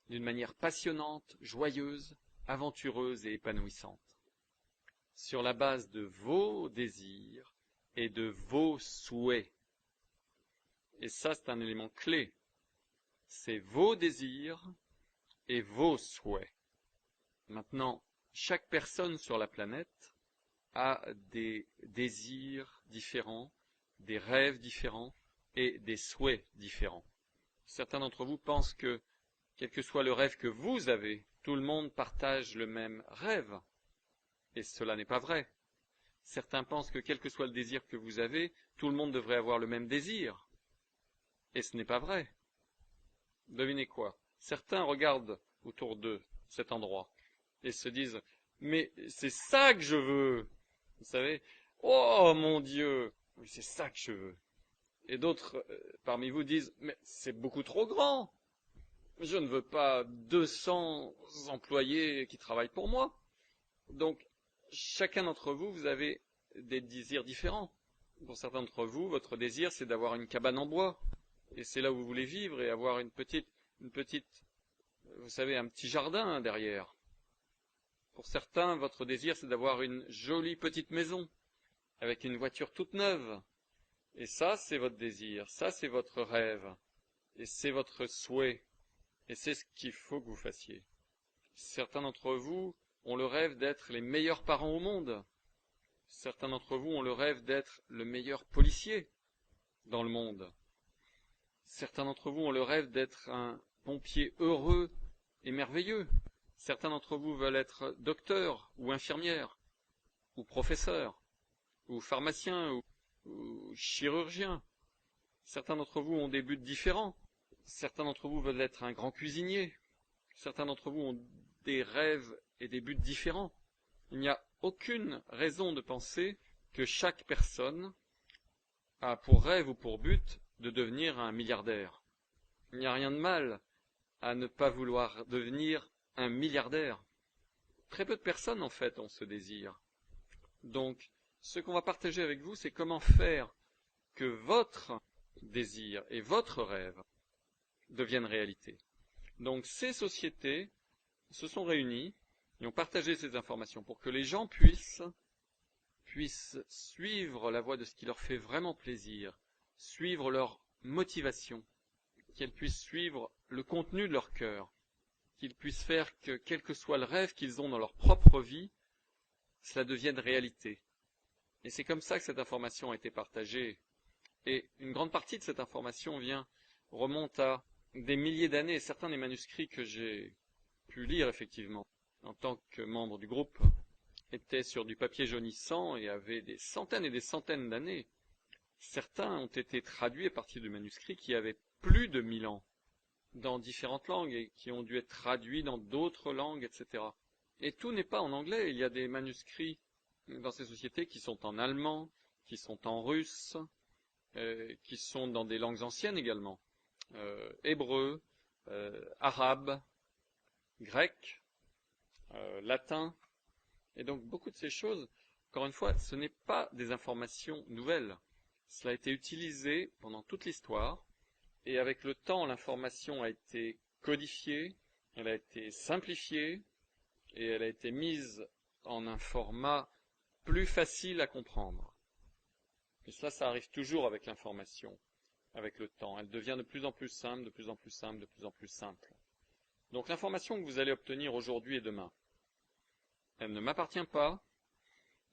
d'une manière passionnante, joyeuse, aventureuse et épanouissante, sur la base de vos désirs et de vos souhaits. Et ça, c'est un élément clé. C'est vos désirs et vos souhaits. Maintenant, chaque personne sur la planète a des désirs différents, des rêves différents et des souhaits différents. Certains d'entre vous pensent que, quel que soit le rêve que vous avez, tout le monde partage le même rêve. Et cela n'est pas vrai. Certains pensent que quel que soit le désir que vous avez, tout le monde devrait avoir le même désir. Et ce n'est pas vrai. Devinez quoi? Certains regardent autour d'eux cet endroit et se disent « Mais c'est ça que je veux !» Vous savez, « Oh mon Dieu, c'est ça que je veux !» Et d'autres parmi vous disent « Mais c'est beaucoup trop grand ! Je ne veux pas 200 employés qui travaillent pour moi !» Donc, chacun d'entre vous, vous avez des désirs différents. Pour certains d'entre vous, votre désir, c'est d'avoir une cabane en bois. Et c'est là où vous voulez vivre et avoir une petite, vous savez, un petit jardin derrière. Pour certains, votre désir, c'est d'avoir une jolie petite maison, avec une voiture toute neuve. Et ça, c'est votre désir, ça, c'est votre rêve, et c'est votre souhait, et c'est ce qu'il faut que vous fassiez. Certains d'entre vous ont le rêve d'être les meilleurs parents au monde. Certains d'entre vous ont le rêve d'être le meilleur policier dans le monde. Certains d'entre vous ont le rêve d'être un pompier heureux et merveilleux. Certains d'entre vous veulent être docteur ou infirmière, ou professeur, ou pharmacien, ou chirurgien. Certains d'entre vous ont des buts différents. Certains d'entre vous veulent être un grand cuisinier. Certains d'entre vous ont des rêves et des buts différents. Il n'y a aucune raison de penser que chaque personne a pour rêve ou pour but de devenir un milliardaire. Il n'y a rien de mal à ne pas vouloir devenir un milliardaire. Très peu de personnes, en fait, ont ce désir. Donc, ce qu'on va partager avec vous, c'est comment faire que votre désir et votre rêve deviennent réalité. Donc, ces sociétés se sont réunies et ont partagé ces informations pour que les gens puissent suivre la voie de ce qui leur fait vraiment plaisir, suivre leur motivation, qu'elles puissent suivre le contenu de leur cœur, qu'ils puissent faire que, quel que soit le rêve qu'ils ont dans leur propre vie, cela devienne réalité. Et c'est comme ça que cette information a été partagée. Et une grande partie de cette information remonte à des milliers d'années, et certains des manuscrits que j'ai pu lire effectivement en tant que membre du groupe étaient sur du papier jaunissant et avaient des centaines et des centaines d'années. Certains ont été traduits à partir de manuscrits qui avaient plus de 1000 ans dans différentes langues et qui ont dû être traduits dans d'autres langues, etc. Et tout n'est pas en anglais. Il y a des manuscrits dans ces sociétés qui sont en allemand, qui sont en russe, qui sont dans des langues anciennes également, hébreu, arabe, grec, latin. Et donc beaucoup de ces choses, encore une fois, ce n'est pas des informations nouvelles. Cela a été utilisé pendant toute l'histoire, et avec le temps, l'information a été codifiée, elle a été simplifiée, et elle a été mise en un format plus facile à comprendre. Et ça arrive toujours avec l'information, avec le temps. Elle devient de plus en plus simple, de plus en plus simple, de plus en plus simple. Donc l'information que vous allez obtenir aujourd'hui et demain, elle ne m'appartient pas.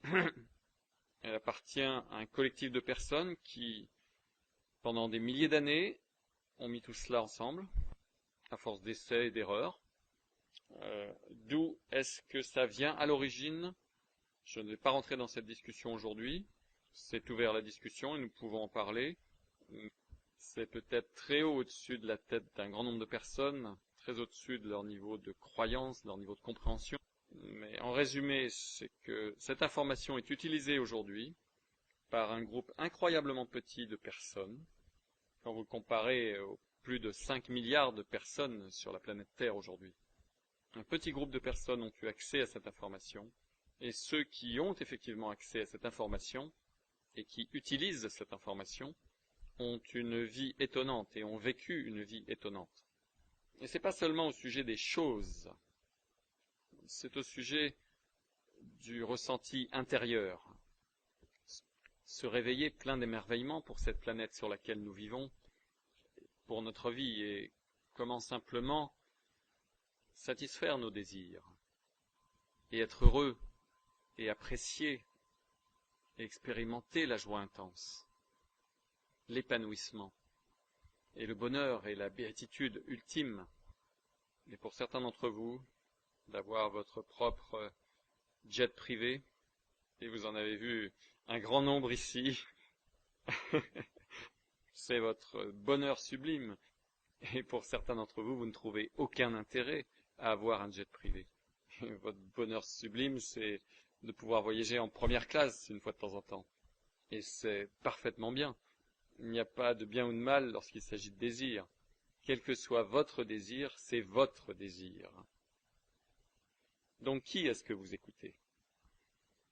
Elle appartient à un collectif de personnes qui, pendant des milliers d'années, ont mis tout cela ensemble, à force d'essais et d'erreurs. D'où est-ce que ça vient à l'origine? Je ne vais pas rentrer dans cette discussion aujourd'hui. C'est ouvert la discussion et nous pouvons en parler. C'est peut-être très haut au-dessus de la tête d'un grand nombre de personnes, très au-dessus de leur niveau de croyance, de leur niveau de compréhension. Mais en résumé, c'est que cette information est utilisée aujourd'hui par un groupe incroyablement petit de personnes. Quand vous le comparez aux plus de 5 milliards de personnes sur la planète Terre aujourd'hui. Un petit groupe de personnes ont eu accès à cette information, et ceux qui ont effectivement accès à cette information, et qui utilisent cette information, ont une vie étonnante, et ont vécu une vie étonnante. Et c'est pas seulement au sujet des choses, c'est au sujet du ressenti intérieur. Se réveiller plein d'émerveillement pour cette planète sur laquelle nous vivons, pour notre vie, et comment simplement satisfaire nos désirs, et être heureux, et apprécier, et expérimenter la joie intense, l'épanouissement, et le bonheur et la béatitude ultime, et pour certains d'entre vous, d'avoir votre propre jet privé, et vous en avez vu un grand nombre ici. C'est votre bonheur sublime. Et pour certains d'entre vous, vous ne trouvez aucun intérêt à avoir un jet privé. Votre bonheur sublime, c'est de pouvoir voyager en première classe une fois de temps en temps. Et c'est parfaitement bien. Il n'y a pas de bien ou de mal lorsqu'il s'agit de désir. Quel que soit votre désir, c'est votre désir. Donc qui est-ce que vous écoutez?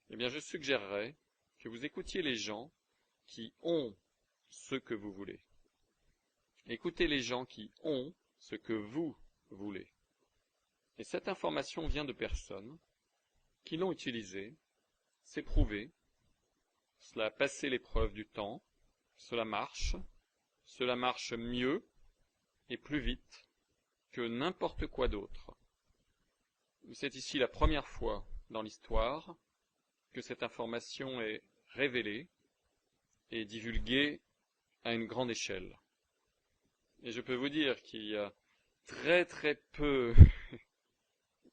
Eh bien, je suggérerais que vous écoutiez les gens qui ont ce que vous voulez. Écoutez les gens qui ont ce que vous voulez. Et cette information vient de personnes qui l'ont utilisée, c'est prouvé, cela a passé l'épreuve du temps, cela marche mieux et plus vite que n'importe quoi d'autre. C'est ici la première fois dans l'histoire que cette information est révélée et divulguée à une grande échelle. Et je peux vous dire qu'il y a très très peu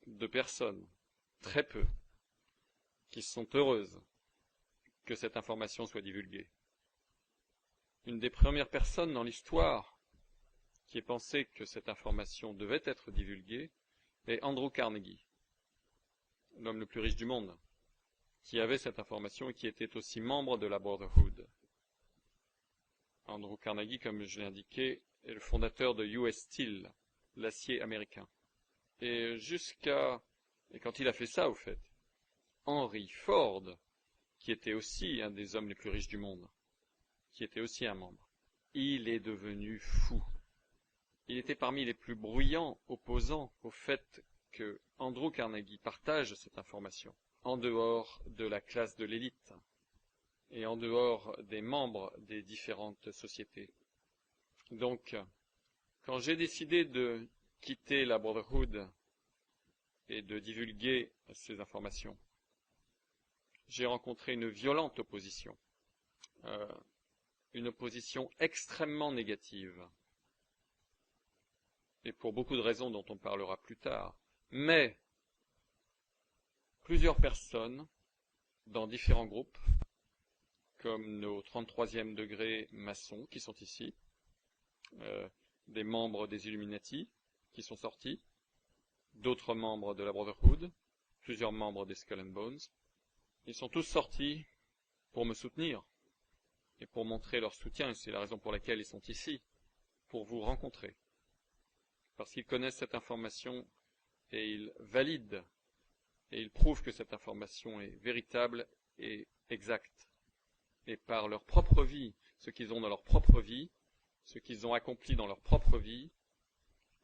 de personnes, très peu, qui sont heureuses que cette information soit divulguée. Une des premières personnes dans l'histoire qui ait pensé que cette information devait être divulguée est Andrew Carnegie, l'homme le plus riche du monde, qui avait cette information et qui était aussi membre de la Brotherhood. Andrew Carnegie, comme je l'ai indiqué, est le fondateur de US Steel, l'acier américain. Et quand il a fait ça, au fait, Henry Ford, qui était aussi un des hommes les plus riches du monde, qui était aussi un membre, il est devenu fou. Il était parmi les plus bruyants opposants au fait que Andrew Carnegie partage cette information, en dehors de la classe de l'élite et en dehors des membres des différentes sociétés. Donc, quand j'ai décidé de quitter la Brotherhood et de divulguer ces informations, j'ai rencontré une violente opposition, une opposition extrêmement négative, et pour beaucoup de raisons dont on parlera plus tard. Mais plusieurs personnes, dans différents groupes, comme nos 33e degrés maçons qui sont ici, des membres des Illuminati qui sont sortis, d'autres membres de la Brotherhood, plusieurs membres des Skull and Bones, ils sont tous sortis pour me soutenir et pour montrer leur soutien, et c'est la raison pour laquelle ils sont ici, pour vous rencontrer. Parce qu'ils connaissent cette information et ils valident et ils prouvent que cette information est véritable et exacte. Et par leur propre vie, ce qu'ils ont dans leur propre vie, ce qu'ils ont accompli dans leur propre vie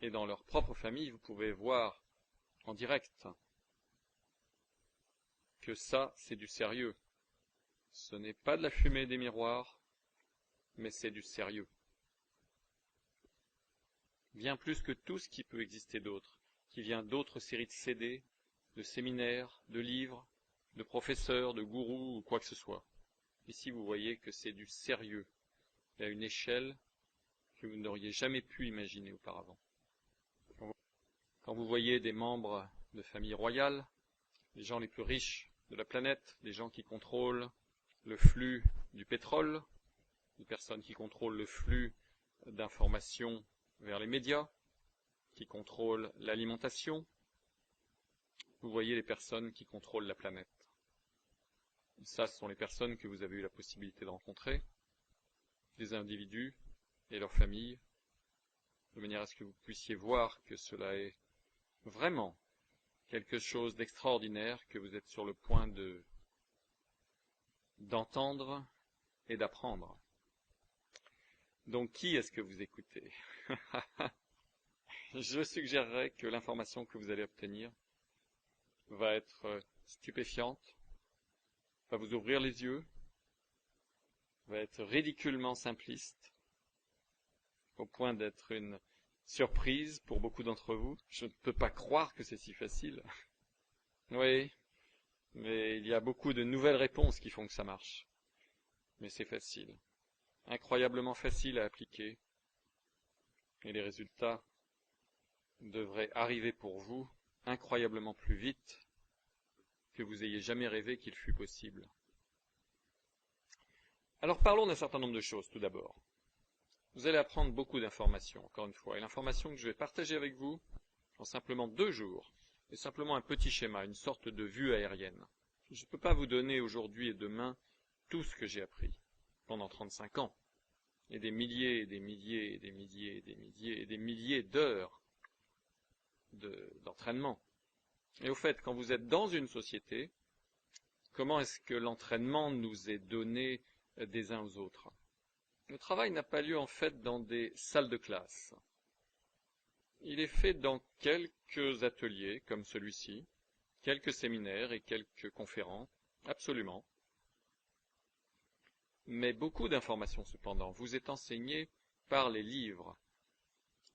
et dans leur propre famille, vous pouvez voir en direct que ça, c'est du sérieux. Ce n'est pas de la fumée des miroirs, mais c'est du sérieux. Bien plus que tout ce qui peut exister d'autre, qui vient d'autres séries de CD, de séminaires, de livres, de professeurs, de gourous ou quoi que ce soit. Ici, vous voyez que c'est du sérieux, et à une échelle que vous n'auriez jamais pu imaginer auparavant. Quand vous voyez des membres de familles royales, les gens les plus riches de la planète, des gens qui contrôlent le flux du pétrole, des personnes qui contrôlent le flux d'informations vers les médias, qui contrôlent l'alimentation, vous voyez les personnes qui contrôlent la planète. Et ça, ce sont les personnes que vous avez eu la possibilité de rencontrer, des individus et leurs familles, de manière à ce que vous puissiez voir que cela est vraiment quelque chose d'extraordinaire que vous êtes sur le point d'entendre et d'apprendre. Donc, qui est-ce que vous écoutez? Je suggérerais que l'information que vous allez obtenir va être stupéfiante, va vous ouvrir les yeux, va être ridiculement simpliste, au point d'être une surprise pour beaucoup d'entre vous. Je ne peux pas croire que c'est si facile. Oui, mais il y a beaucoup de nouvelles réponses qui font que ça marche. Mais c'est facile, incroyablement facile à appliquer, et les résultats devraient arriver pour vous incroyablement plus vite que vous ayez jamais rêvé qu'il fût possible. Alors parlons d'un certain nombre de choses tout d'abord. Vous allez apprendre beaucoup d'informations, encore une fois, et l'information que je vais partager avec vous en simplement 2 jours est simplement un petit schéma, une sorte de vue aérienne. Je ne peux pas vous donner aujourd'hui et demain tout ce que j'ai appris pendant 35 ans, et des milliers et des milliers et des milliers et des milliers et des milliers d'heures d'entraînement. Et au fait, quand vous êtes dans une société, comment est-ce que l'entraînement nous est donné des uns aux autres? Le travail n'a pas lieu en fait dans des salles de classe. Il est fait dans quelques ateliers comme celui-ci, quelques séminaires et quelques conférences, absolument. Mais beaucoup d'informations cependant vous est enseignées par les livres.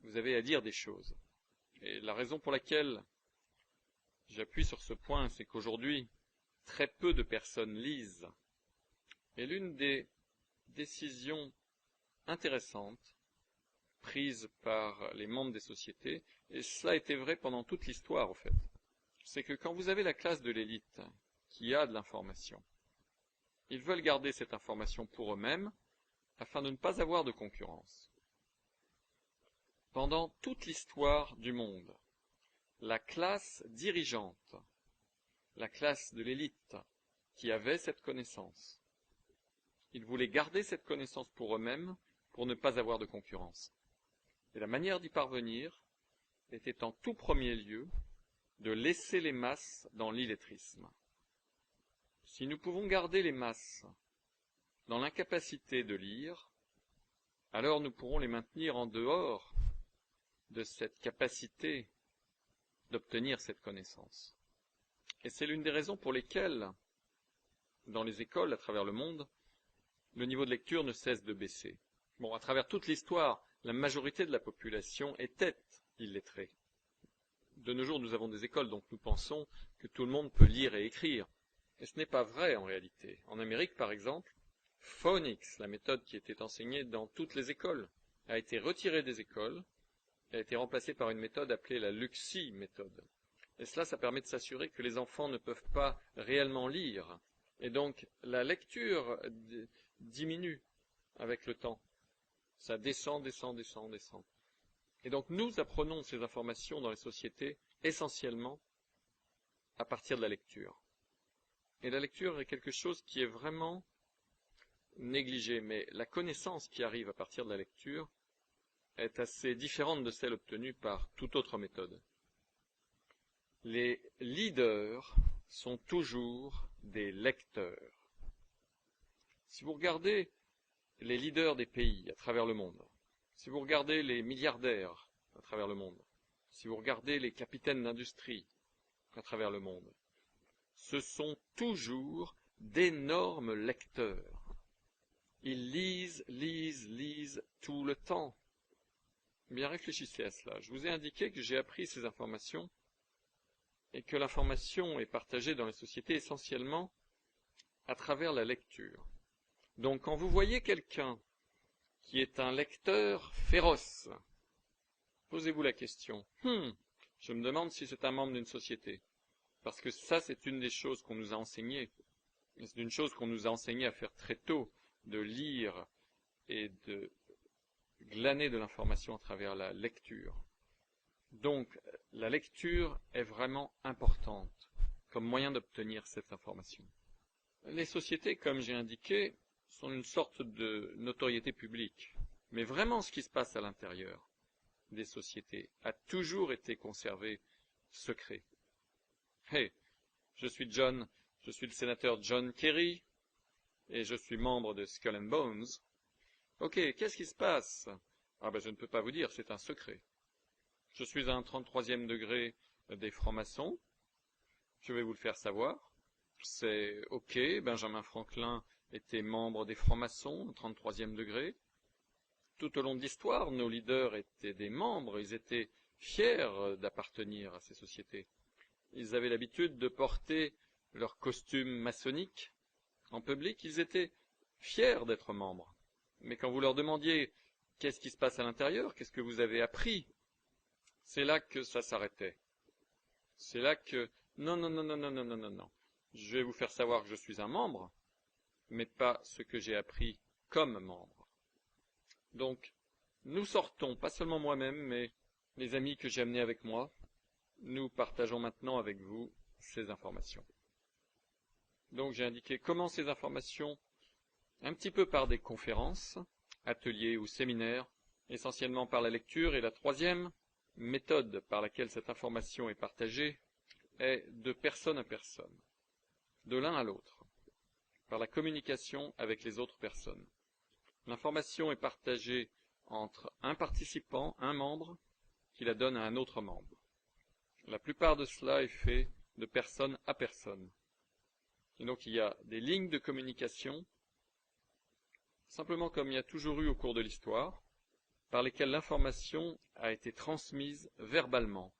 Vous avez à dire des choses. Et la raison pour laquelle j'appuie sur ce point, c'est qu'aujourd'hui, très peu de personnes lisent. Et l'une des décisions intéressantes prises par les membres des sociétés, et cela a été vrai pendant toute l'histoire au fait, c'est que quand vous avez la classe de l'élite qui a de l'information, ils veulent garder cette information pour eux-mêmes afin de ne pas avoir de concurrence. Pendant toute l'histoire du monde, la classe dirigeante, la classe de l'élite qui avait cette connaissance, ils voulaient garder cette connaissance pour eux-mêmes pour ne pas avoir de concurrence. Et la manière d'y parvenir était en tout premier lieu de laisser les masses dans l'illettrisme. Si nous pouvons garder les masses dans l'incapacité de lire, alors nous pourrons les maintenir en dehors de cette capacité d'obtenir cette connaissance. Et c'est l'une des raisons pour lesquelles, dans les écoles à travers le monde, le niveau de lecture ne cesse de baisser. Bon, à travers toute l'histoire, la majorité de la population était illettrée. De nos jours, nous avons des écoles, donc nous pensons que tout le monde peut lire et écrire. Et ce n'est pas vrai en réalité. En Amérique, par exemple, Phonics, la méthode qui était enseignée dans toutes les écoles, a été retirée des écoles et a été remplacée par une méthode appelée la Luxi méthode. Et cela, ça permet de s'assurer que les enfants ne peuvent pas réellement lire. Et donc, la lecture diminue avec le temps. Ça descend. Et donc, nous apprenons ces informations dans les sociétés essentiellement à partir de la lecture. Et la lecture est quelque chose qui est vraiment négligé, mais la connaissance qui arrive à partir de la lecture est assez différente de celle obtenue par toute autre méthode. Les leaders sont toujours des lecteurs. Si vous regardez les leaders des pays à travers le monde, si vous regardez les milliardaires à travers le monde, si vous regardez les capitaines d'industrie à travers le monde, ce sont toujours d'énormes lecteurs. Ils lisent tout le temps. Bien, réfléchissez à cela. Je vous ai indiqué que j'ai appris ces informations et que l'information est partagée dans les sociétés essentiellement à travers la lecture. Donc, quand vous voyez quelqu'un qui est un lecteur féroce, posez-vous la question, je me demande si c'est un membre d'une société. Parce que ça, c'est une des choses qu'on nous a enseignées. C'est une chose qu'on nous a enseigné à faire très tôt, de lire et de glaner de l'information à travers la lecture. Donc, la lecture est vraiment importante comme moyen d'obtenir cette information. Les sociétés, comme j'ai indiqué, sont une sorte de notoriété publique. Mais vraiment, ce qui se passe à l'intérieur des sociétés a toujours été conservé secret. Hey, je suis le sénateur John Kerry, et je suis membre de Skull and Bones. Ok, qu'est-ce qui se passe? Je ne peux pas vous dire, c'est un secret. Je suis à un 33e degré des francs-maçons. Je vais vous le faire savoir. C'est ok, Benjamin Franklin était membre des francs-maçons, au 33e degré. Tout au long de l'histoire, nos leaders étaient des membres, ils étaient fiers d'appartenir à ces sociétés. Ils avaient l'habitude de porter leur costume maçonnique en public, ils étaient fiers d'être membres. Mais quand vous leur demandiez qu'est-ce qui se passe à l'intérieur, qu'est-ce que vous avez appris, c'est là que ça s'arrêtait. C'est là que non. Je vais vous faire savoir que je suis un membre, mais pas ce que j'ai appris comme membre. Donc, nous sortons, pas seulement moi-même, mais les amis que j'ai amenés avec moi, nous partageons maintenant avec vous ces informations. Donc j'ai indiqué comment ces informations, un petit peu par des conférences, ateliers ou séminaires, essentiellement par la lecture, et la troisième méthode par laquelle cette information est partagée est de personne à personne, de l'un à l'autre, par la communication avec les autres personnes. L'information est partagée entre un participant, un membre, qui la donne à un autre membre. La plupart de cela est fait de personne à personne. Et donc il y a des lignes de communication, simplement comme il y a toujours eu au cours de l'histoire, par lesquelles l'information a été transmise verbalement.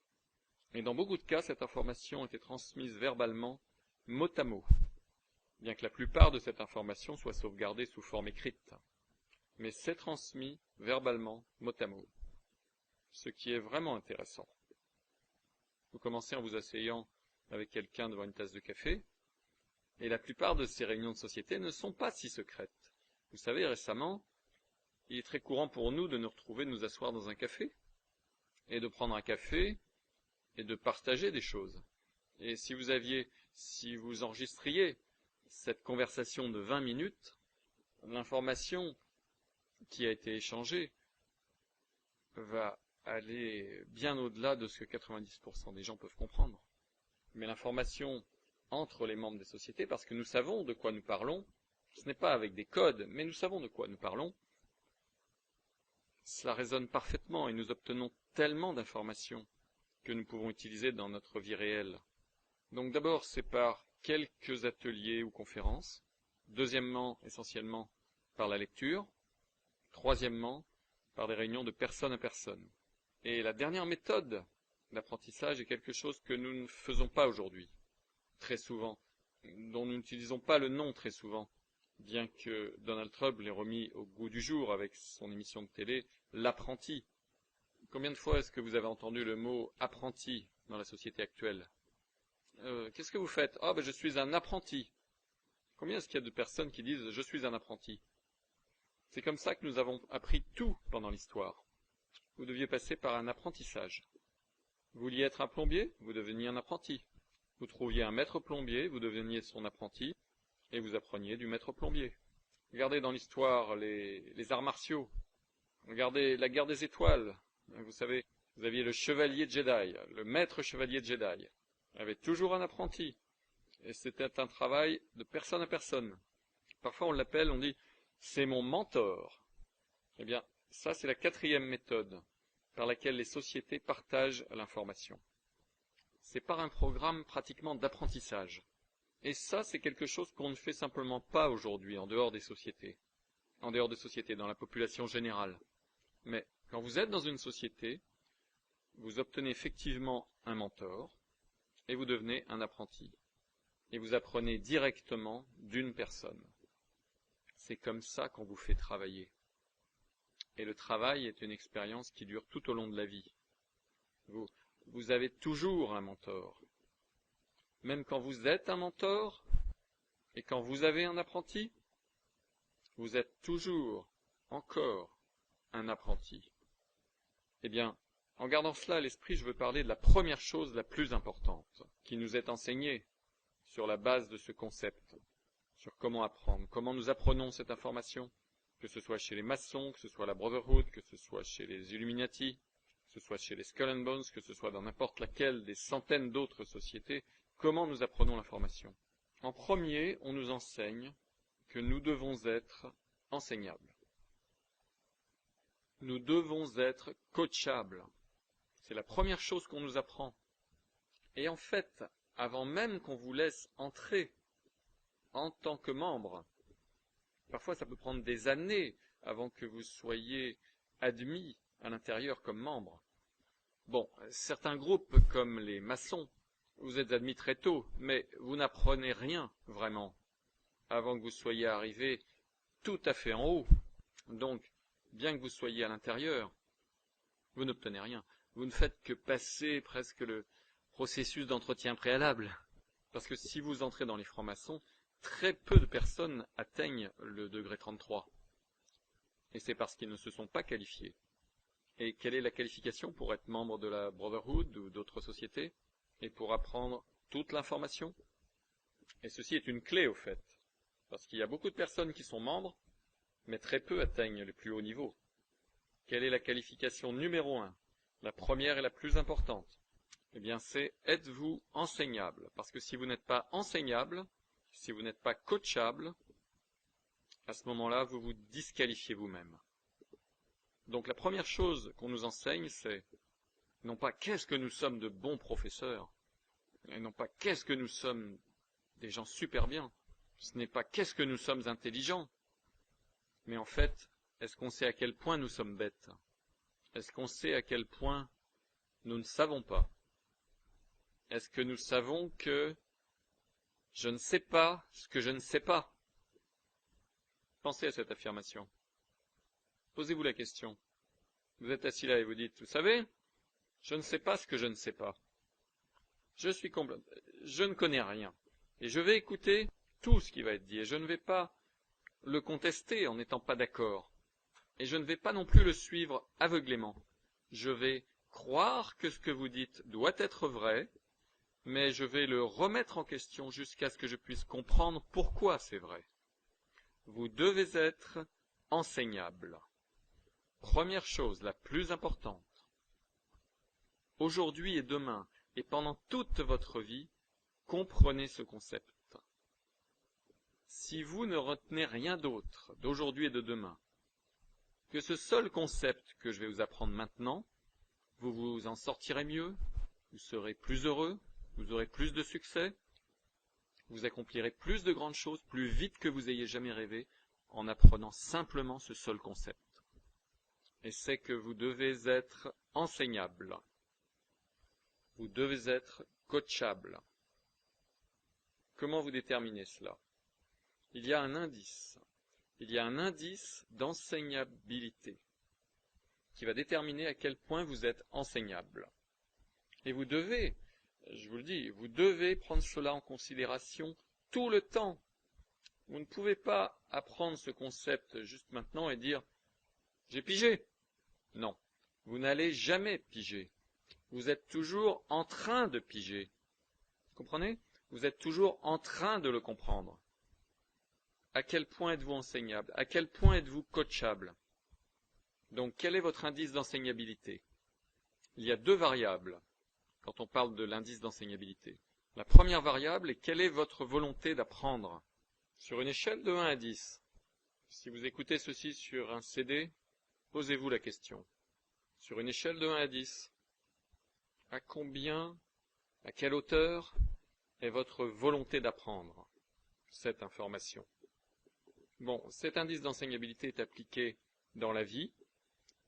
Et dans beaucoup de cas, cette information a été transmise verbalement, mot à mot, bien que la plupart de cette information soit sauvegardée sous forme écrite. Mais c'est transmis verbalement, mot à mot, ce qui est vraiment intéressant. Vous commencez en vous asseyant avec quelqu'un devant une tasse de café, et la plupart de ces réunions de société ne sont pas si secrètes. Vous savez, récemment, il est très courant pour nous de nous retrouver, de nous asseoir dans un café, et de prendre un café, et de partager des choses. Et si vous enregistriez cette conversation de 20 minutes, l'information qui a été échangée va aller bien au-delà de ce que 90% des gens peuvent comprendre. Mais l'information entre les membres des sociétés, parce que nous savons de quoi nous parlons, ce n'est pas avec des codes, mais nous savons de quoi nous parlons, cela résonne parfaitement et nous obtenons tellement d'informations que nous pouvons utiliser dans notre vie réelle. Donc d'abord, c'est par quelques ateliers ou conférences. Deuxièmement, essentiellement, par la lecture. Troisièmement, par des réunions de personne à personne. Et la dernière méthode d'apprentissage est quelque chose que nous ne faisons pas aujourd'hui, très souvent, dont nous n'utilisons pas le nom très souvent, bien que Donald Trump l'ait remis au goût du jour avec son émission de télé, l'apprenti. Combien de fois est-ce que vous avez entendu le mot apprenti dans la société actuelle? Qu'est-ce que vous faites? Ah, ben je suis un apprenti. Combien est-ce qu'il y a de personnes qui disent je suis un apprenti? C'est comme ça que nous avons appris tout pendant l'histoire. Vous deviez passer par un apprentissage. Vous vouliez être un plombier? Vous deveniez un apprenti. Vous trouviez un maître plombier, vous deveniez son apprenti, et vous appreniez du maître plombier. Regardez dans l'histoire les arts martiaux. Regardez la guerre des étoiles. Vous savez, vous aviez le chevalier Jedi, le maître chevalier Jedi. Il avait toujours un apprenti. Et c'était un travail de personne à personne. Parfois on l'appelle, on dit, c'est mon mentor. Eh bien, ça c'est la quatrième méthode par laquelle les sociétés partagent l'information. C'est par un programme pratiquement d'apprentissage. Et ça, c'est quelque chose qu'on ne fait simplement pas aujourd'hui en dehors des sociétés. En dehors des sociétés, dans la population générale. Mais quand vous êtes dans une société, vous obtenez effectivement un mentor et vous devenez un apprenti. Et vous apprenez directement d'une personne. C'est comme ça qu'on vous fait travailler. Et le travail est une expérience qui dure tout au long de la vie. Vous avez toujours un mentor. Même quand vous êtes un mentor et quand vous avez un apprenti, vous êtes toujours, encore, un apprenti. Eh bien, en gardant cela à l'esprit, je veux parler de la première chose la plus importante qui nous est enseignée sur la base de ce concept, sur comment apprendre, comment nous apprenons cette information, que ce soit chez les maçons, que ce soit la Brotherhood, que ce soit chez les Illuminati, que ce soit chez les Skull and Bones, que ce soit dans n'importe laquelle des centaines d'autres sociétés, comment nous apprenons l'information. En premier, on nous enseigne que nous devons être enseignables. Nous devons être coachables. C'est la première chose qu'on nous apprend. Et en fait, avant même qu'on vous laisse entrer en tant que membre, parfois ça peut prendre des années avant que vous soyez admis à l'intérieur comme membre. Bon, certains groupes comme les maçons, vous êtes admis très tôt, mais vous n'apprenez rien vraiment avant que vous soyez arrivé tout à fait en haut. Donc, bien que vous soyez à l'intérieur, vous n'obtenez rien. Vous ne faites que passer presque le processus d'entretien préalable. Parce que si vous entrez dans les francs-maçons, très peu de personnes atteignent le degré 33. Et c'est parce qu'ils ne se sont pas qualifiés. Et quelle est la qualification pour être membre de la Brotherhood ou d'autres sociétés et pour apprendre toute l'information? Et ceci est une clé au fait, parce qu'il y a beaucoup de personnes qui sont membres, mais très peu atteignent les plus hauts niveaux. Quelle est la qualification numéro 1? La première et la plus importante. Eh bien, c'est êtes-vous enseignable? Parce que si vous n'êtes pas enseignable, si vous n'êtes pas coachable, à ce moment-là, vous vous disqualifiez vous-même. Donc la première chose qu'on nous enseigne, c'est non pas qu'est-ce que nous sommes de bons professeurs, et non pas qu'est-ce que nous sommes des gens super bien, ce n'est pas qu'est-ce que nous sommes intelligents, mais en fait, est-ce qu'on sait à quel point nous sommes bêtes? Est-ce qu'on sait à quel point nous ne savons pas? Est-ce que nous savons que je ne sais pas ce que je ne sais pas? Pensez à cette affirmation. Posez-vous la question. Vous êtes assis là et vous dites, vous savez, je ne sais pas ce que je ne sais pas. Je ne connais rien. Et je vais écouter tout ce qui va être dit. Et je ne vais pas le contester en n'étant pas d'accord. Et je ne vais pas non plus le suivre aveuglément. Je vais croire que ce que vous dites doit être vrai, mais je vais le remettre en question jusqu'à ce que je puisse comprendre pourquoi c'est vrai. Vous devez être enseignable. Première chose, la plus importante. Aujourd'hui et demain, et pendant toute votre vie, comprenez ce concept. Si vous ne retenez rien d'autre d'aujourd'hui et de demain que ce seul concept que je vais vous apprendre maintenant, vous vous en sortirez mieux, vous serez plus heureux, vous aurez plus de succès, vous accomplirez plus de grandes choses plus vite que vous ayez jamais rêvé en apprenant simplement ce seul concept. Et c'est que vous devez être enseignable. Vous devez être coachable. Comment vous déterminez cela? Il y a un indice. Il y a un indice d'enseignabilité qui va déterminer à quel point vous êtes enseignable. Et vous devez, je vous le dis, vous devez prendre cela en considération tout le temps. Vous ne pouvez pas apprendre ce concept juste maintenant et dire « j'ai pigé ». Non, vous n'allez jamais piger. Vous êtes toujours en train de piger. Vous comprenez? Vous êtes toujours en train de le comprendre. À quel point êtes-vous enseignable? À quel point êtes-vous coachable? Donc, quel est votre indice d'enseignabilité? Il y a deux variables quand on parle de l'indice d'enseignabilité. La première variable est quelle est votre volonté d'apprendre? Sur une échelle de 1 à 10, si vous écoutez ceci sur un CD, posez-vous la question. Sur une échelle de 1 à 10, à combien, à quelle hauteur est votre volonté d'apprendre cette information? Bon, cet indice d'enseignabilité est appliqué dans la vie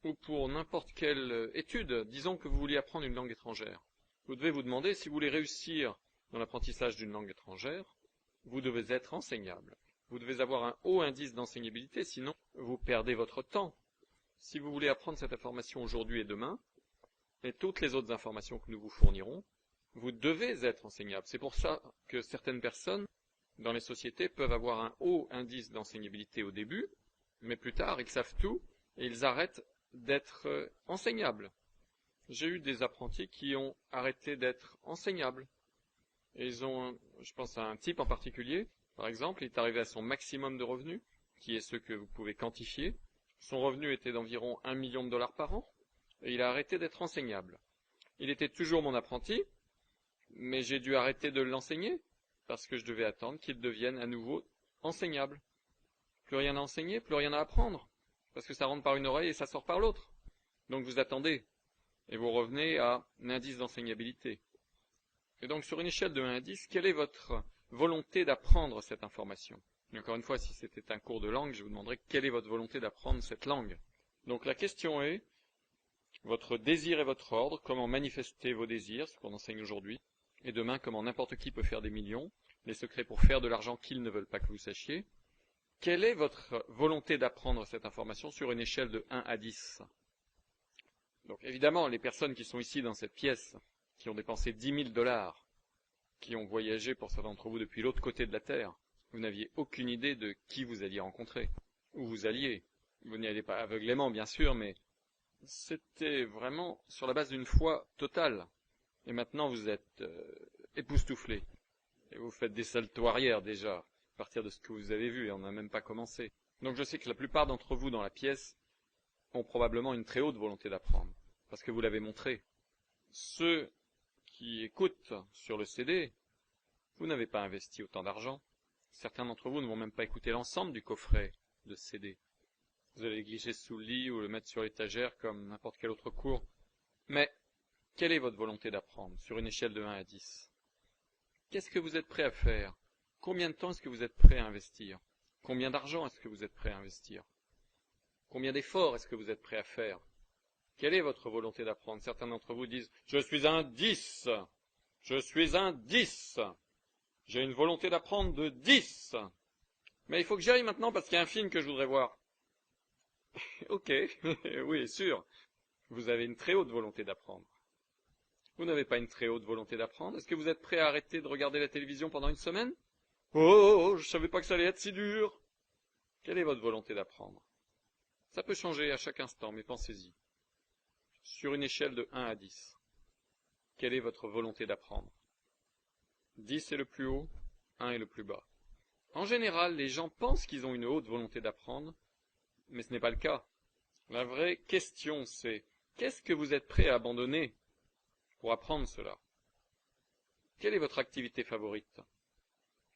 ou pour n'importe quelle étude. Disons que vous vouliez apprendre une langue étrangère. Vous devez vous demander si vous voulez réussir dans l'apprentissage d'une langue étrangère, vous devez être enseignable. Vous devez avoir un haut indice d'enseignabilité, sinon vous perdez votre temps. Si vous voulez apprendre cette information aujourd'hui et demain, et toutes les autres informations que nous vous fournirons, vous devez être enseignable. C'est pour ça que certaines personnes dans les sociétés peuvent avoir un haut indice d'enseignabilité au début, mais plus tard, ils savent tout et ils arrêtent d'être enseignables. J'ai eu des apprentis qui ont arrêté d'être enseignables. Et ils ont, je pense à un type en particulier, par exemple, il est arrivé à son maximum de revenus, qui est ce que vous pouvez quantifier. Son revenu était d'environ 1 million de dollars par an, et il a arrêté d'être enseignable. Il était toujours mon apprenti, mais j'ai dû arrêter de l'enseigner, parce que je devais attendre qu'il devienne à nouveau enseignable. Plus rien à enseigner, plus rien à apprendre, parce que ça rentre par une oreille et ça sort par l'autre. Donc vous attendez, et vous revenez à un indice d'enseignabilité. Et donc sur une échelle de 1 à 10, quelle est votre volonté d'apprendre cette information? Et encore une fois, si c'était un cours de langue, je vous demanderais quelle est votre volonté d'apprendre cette langue. Donc la question est, votre désir et votre ordre, comment manifester vos désirs, ce qu'on enseigne aujourd'hui, et demain, comment n'importe qui peut faire des millions, les secrets pour faire de l'argent qu'ils ne veulent pas que vous sachiez. Quelle est votre volonté d'apprendre cette information sur une échelle de 1 à 10? Donc évidemment, les personnes qui sont ici dans cette pièce, qui ont dépensé 10 000 $, qui ont voyagé pour certains d'entre vous depuis l'autre côté de la Terre, vous n'aviez aucune idée de qui vous alliez rencontrer, où vous alliez. Vous n'y allez pas aveuglément, bien sûr, mais c'était vraiment sur la base d'une foi totale. Et maintenant, vous êtes époustouflés. Et vous faites des saltos arrière déjà, à partir de ce que vous avez vu, et on n'a même pas commencé. Donc je sais que la plupart d'entre vous dans la pièce ont probablement une très haute volonté d'apprendre, parce que vous l'avez montré. Ceux qui écoutent sur le CD, vous n'avez pas investi autant d'argent. Certains d'entre vous ne vont même pas écouter l'ensemble du coffret de CD. Vous allez le glisser sous le lit ou le mettre sur l'étagère comme n'importe quel autre cours. Mais quelle est votre volonté d'apprendre sur une échelle de 1 à 10? Qu'est-ce que vous êtes prêt à faire? Combien de temps est-ce que vous êtes prêt à investir? Combien d'argent est-ce que vous êtes prêt à investir? Combien d'efforts est-ce que vous êtes prêt à faire? Quelle est votre volonté d'apprendre? Certains d'entre vous disent « Je suis un 10 ! Je suis un 10 ! J'ai une volonté d'apprendre de 10 ! Mais il faut que j'y aille maintenant parce qu'il y a un film que je voudrais voir. » Ok, oui, sûr. Vous avez une très haute volonté d'apprendre. Vous n'avez pas une très haute volonté d'apprendre. Est-ce que vous êtes prêt à arrêter de regarder la télévision pendant une semaine? Oh, je savais pas que ça allait être si dur. Quelle est votre volonté d'apprendre? Ça peut changer à chaque instant, mais pensez-y. Sur une échelle de 1 à 10, quelle est votre volonté d'apprendre? 10 est le plus haut, 1 est le plus bas. En général, les gens pensent qu'ils ont une haute volonté d'apprendre, mais ce n'est pas le cas. La vraie question, c'est qu'est-ce que vous êtes prêt à abandonner pour apprendre cela? Quelle est votre activité favorite?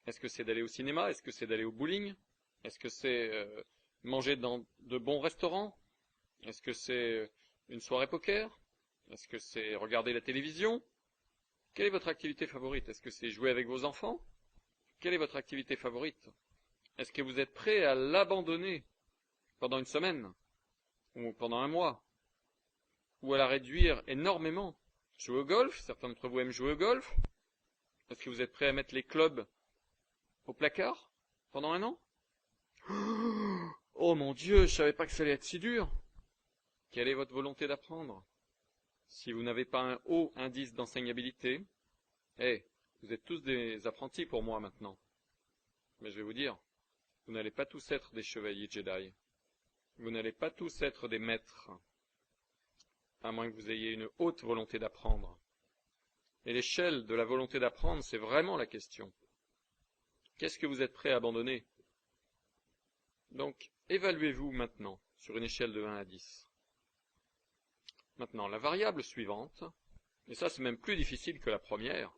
Est-ce que c'est d'aller au cinéma? Est-ce que c'est d'aller au bowling? Est-ce que c'est manger dans de bons restaurants? Est-ce que c'est une soirée poker? Est-ce que c'est regarder la télévision? Quelle est votre activité favorite? Est-ce que c'est jouer avec vos enfants? Quelle est votre activité favorite? Est-ce que vous êtes prêt à l'abandonner pendant une semaine? Ou pendant un mois? Ou à la réduire énormément? Jouer au golf? Certains d'entre vous aiment jouer au golf? Est-ce que vous êtes prêt à mettre les clubs au placard pendant un an? Oh mon Dieu, je savais pas que ça allait être si dur. Quelle est votre volonté d'apprendre? Si vous n'avez pas un haut indice d'enseignabilité, vous êtes tous des apprentis pour moi maintenant. Mais je vais vous dire, vous n'allez pas tous être des chevaliers Jedi. Vous n'allez pas tous être des maîtres, à moins que vous ayez une haute volonté d'apprendre. Et l'échelle de la volonté d'apprendre, c'est vraiment la question. Qu'est-ce que vous êtes prêt à abandonner? Donc, évaluez-vous maintenant sur une échelle de 1 à 10. Maintenant, la variable suivante, et ça c'est même plus difficile que la première,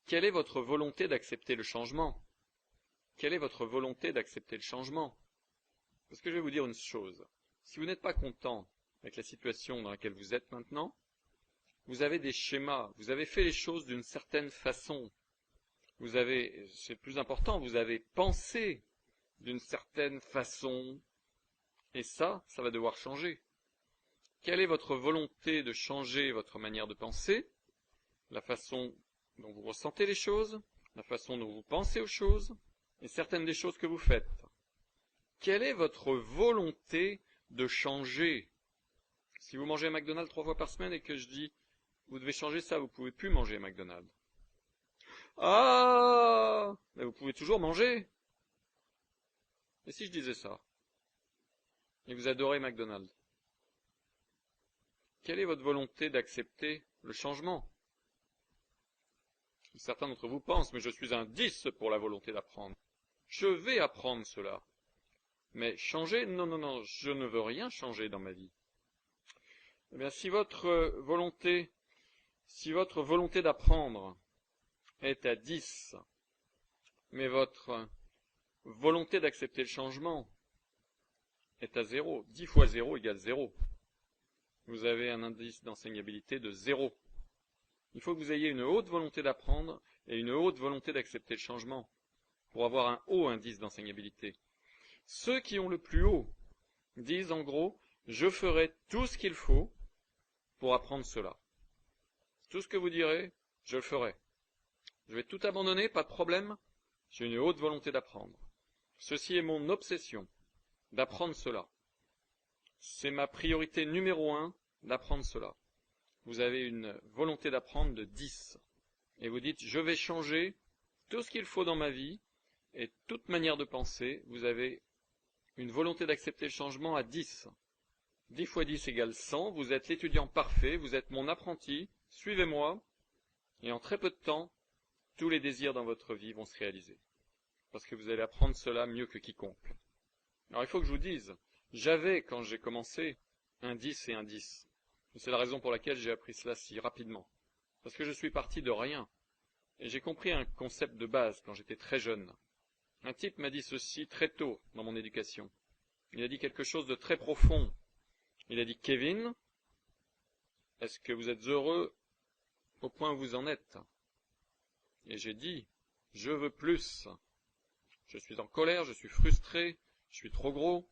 quelle est votre volonté d'accepter le changement? Quelle est votre volonté d'accepter le changement? Parce que je vais vous dire une chose, si vous n'êtes pas content avec la situation dans laquelle vous êtes maintenant, vous avez des schémas, vous avez fait les choses d'une certaine façon, vous avez, c'est le plus important, vous avez pensé d'une certaine façon, et ça va devoir changer. Quelle est votre volonté de changer votre manière de penser, la façon dont vous ressentez les choses, la façon dont vous pensez aux choses, et certaines des choses que vous faites? Quelle est votre volonté de changer? Si vous mangez à McDonald's 3 fois par semaine et que je dis, vous devez changer ça, vous ne pouvez plus manger à McDonald's. Ah! Mais vous pouvez toujours manger. Et si je disais ça? Et vous adorez McDonald's? Quelle est votre volonté d'accepter le changement? Certains d'entre vous pensent, mais je suis un 10 pour la volonté d'apprendre. Je vais apprendre cela. Mais changer? Non, non, non, je ne veux rien changer dans ma vie. Eh bien, si votre volonté d'apprendre est à 10, mais votre volonté d'accepter le changement est à 0, 10 fois 0 égale 0. Vous avez un indice d'enseignabilité de 0. Il faut que vous ayez une haute volonté d'apprendre et une haute volonté d'accepter le changement pour avoir un haut indice d'enseignabilité. Ceux qui ont le plus haut disent en gros, je ferai tout ce qu'il faut pour apprendre cela. Tout ce que vous direz, je le ferai. Je vais tout abandonner, pas de problème. J'ai une haute volonté d'apprendre. Ceci est mon obsession, d'apprendre cela. C'est ma priorité numéro 1, d'apprendre cela. Vous avez une volonté d'apprendre de 10. et vous dites « je vais changer tout ce qu'il faut dans ma vie et toute manière de penser », vous avez une volonté d'accepter le changement à 10. 10 fois 10 égale 100, vous êtes l'étudiant parfait, vous êtes mon apprenti, suivez-moi, et en très peu de temps, tous les désirs dans votre vie vont se réaliser. Parce que vous allez apprendre cela mieux que quiconque. Alors il faut que je vous dise, j'avais, quand j'ai commencé, un 10 et un 10. C'est la raison pour laquelle j'ai appris cela si rapidement. Parce que je suis parti de rien. Et j'ai compris un concept de base quand j'étais très jeune. Un type m'a dit ceci très tôt dans mon éducation. Il a dit quelque chose de très profond. Il a dit « Kevin, est-ce que vous êtes heureux au point où vous en êtes ?» Et j'ai dit « Je veux plus. Je suis en colère, je suis frustré, je suis trop gros,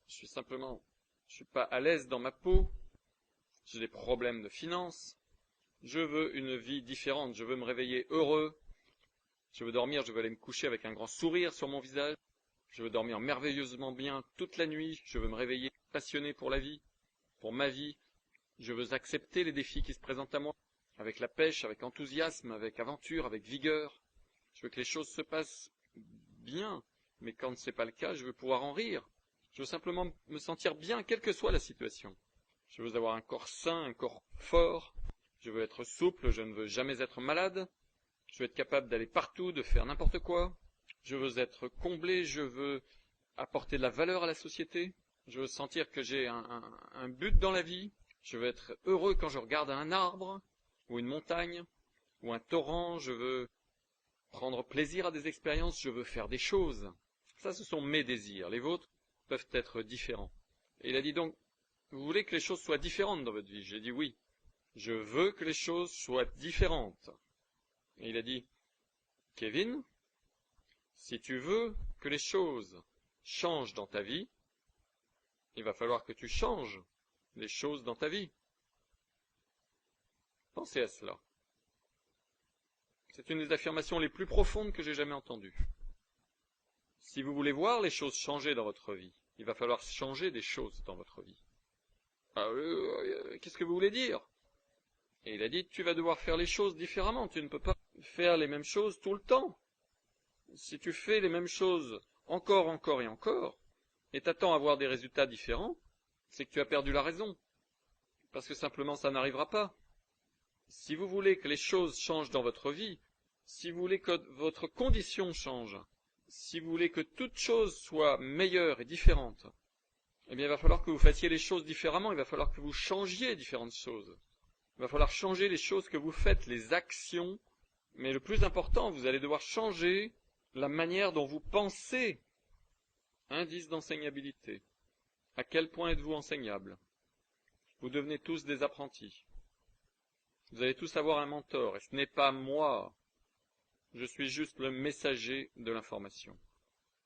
je suis pas à l'aise dans ma peau, j'ai des problèmes de finances, je veux une vie différente, je veux me réveiller heureux, je veux dormir, je veux aller me coucher avec un grand sourire sur mon visage, je veux dormir merveilleusement bien toute la nuit, je veux me réveiller passionné pour la vie, pour ma vie, je veux accepter les défis qui se présentent à moi, avec la pêche, avec enthousiasme, avec aventure, avec vigueur, je veux que les choses se passent bien, mais quand ce n'est pas le cas, je veux pouvoir en rire. Je veux simplement me sentir bien, quelle que soit la situation. Je veux avoir un corps sain, un corps fort. Je veux être souple, je ne veux jamais être malade. Je veux être capable d'aller partout, de faire n'importe quoi. Je veux être comblé, je veux apporter de la valeur à la société. Je veux sentir que j'ai un but dans la vie. Je veux être heureux quand je regarde un arbre, ou une montagne, ou un torrent. Je veux prendre plaisir à des expériences, je veux faire des choses. Ça, ce sont mes désirs. Les vôtres peuvent être différents. Et il a dit donc, vous voulez que les choses soient différentes dans votre vie? J'ai dit oui. Je veux que les choses soient différentes. Et il a dit, Kevin, si tu veux que les choses changent dans ta vie, il va falloir que tu changes les choses dans ta vie. Pensez à cela. C'est une des affirmations les plus profondes que j'ai jamais entendues. Si vous voulez voir les choses changer dans votre vie, il va falloir changer des choses dans votre vie. Qu'est-ce que vous voulez dire? Et il a dit, tu vas devoir faire les choses différemment, tu ne peux pas faire les mêmes choses tout le temps. Si tu fais les mêmes choses encore et encore, et t'attends à avoir des résultats différents, c'est que tu as perdu la raison. Parce que simplement ça n'arrivera pas. Si vous voulez que les choses changent dans votre vie, si vous voulez que votre condition change, si vous voulez que toute chose soit meilleure et différente, eh bien il va falloir que vous fassiez les choses différemment, il va falloir que vous changiez différentes choses. Il va falloir changer les choses que vous faites, les actions, mais le plus important, vous allez devoir changer la manière dont vous pensez. Indice d'enseignabilité. À quel point êtes-vous enseignable? Vous devenez tous des apprentis. Vous allez tous avoir un mentor, et ce n'est pas moi. Je suis juste le messager de l'information,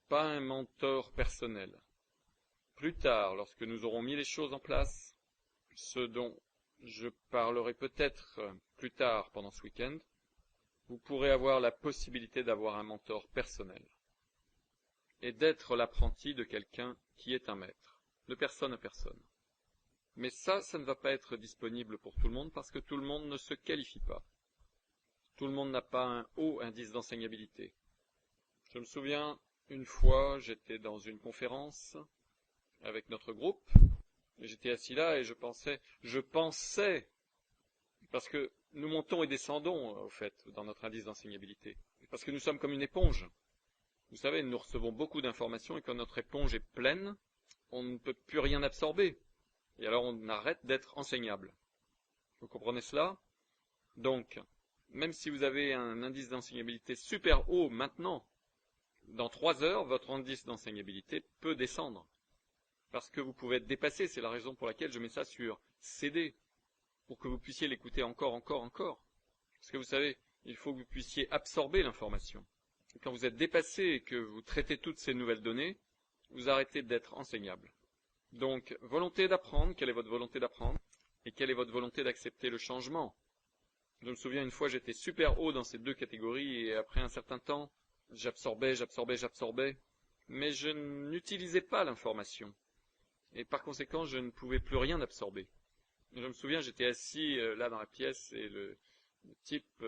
pas un mentor personnel. Plus tard, lorsque nous aurons mis les choses en place, ce dont je parlerai peut-être plus tard pendant ce week-end, vous pourrez avoir la possibilité d'avoir un mentor personnel et d'être l'apprenti de quelqu'un qui est un maître, de personne à personne. Mais ça ne va pas être disponible pour tout le monde parce que tout le monde ne se qualifie pas. Tout le monde n'a pas un haut indice d'enseignabilité. Je me souviens, une fois, j'étais dans une conférence avec notre groupe, et j'étais assis là et je pensais, parce que nous montons et descendons, au fait, dans notre indice d'enseignabilité, parce que nous sommes comme une éponge. Vous savez, nous recevons beaucoup d'informations et quand notre éponge est pleine, on ne peut plus rien absorber. Et alors on arrête d'être enseignable. Vous comprenez cela? Donc, même si vous avez un indice d'enseignabilité super haut maintenant, dans 3 heures, votre indice d'enseignabilité peut descendre. Parce que vous pouvez être dépassé, c'est la raison pour laquelle je mets ça sur CD, pour que vous puissiez l'écouter encore. Parce que vous savez, il faut que vous puissiez absorber l'information. Et quand vous êtes dépassé et que vous traitez toutes ces nouvelles données, vous arrêtez d'être enseignable. Donc, volonté d'apprendre, quelle est votre volonté d'apprendre? Et quelle est votre volonté d'accepter le changement? Je me souviens une fois, j'étais super haut dans ces deux catégories et après un certain temps, j'absorbais, mais je n'utilisais pas l'information. Et par conséquent, je ne pouvais plus rien absorber. Je me souviens, j'étais assis là dans la pièce et Le type,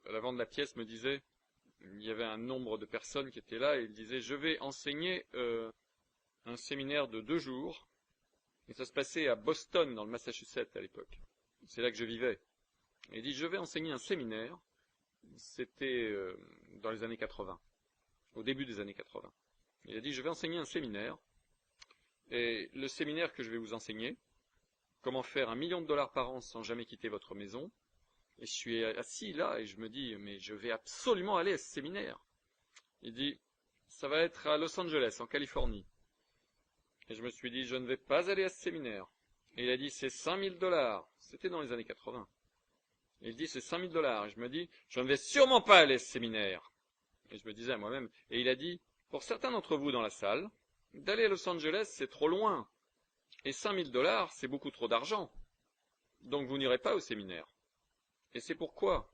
à l'avant de la pièce, me disait, il y avait un nombre de personnes qui étaient là, et il disait, je vais enseigner un séminaire de 2 jours, et ça se passait à Boston, dans le Massachusetts à l'époque. C'est là que je vivais. Et il dit, je vais enseigner un séminaire, c'était dans les années 80, au début des années 80. Il a dit, je vais enseigner un séminaire, et le séminaire que je vais vous enseigner, comment faire $1 million par an sans jamais quitter votre maison. Et je suis assis là et je me dis, mais je vais absolument aller à ce séminaire. Il dit, ça va être à Los Angeles, en Californie. Et je me suis dit, je ne vais pas aller à ce séminaire. Et il a dit, c'est $5 000. C'était dans les années 80. Et il dit, c'est $5 000. Et je me dis, je ne vais sûrement pas aller à ce séminaire. Et je me disais à moi-même, et il a dit, pour certains d'entre vous dans la salle, d'aller à Los Angeles, c'est trop loin. Et $5 000, c'est beaucoup trop d'argent. Donc vous n'irez pas au séminaire. Et c'est pourquoi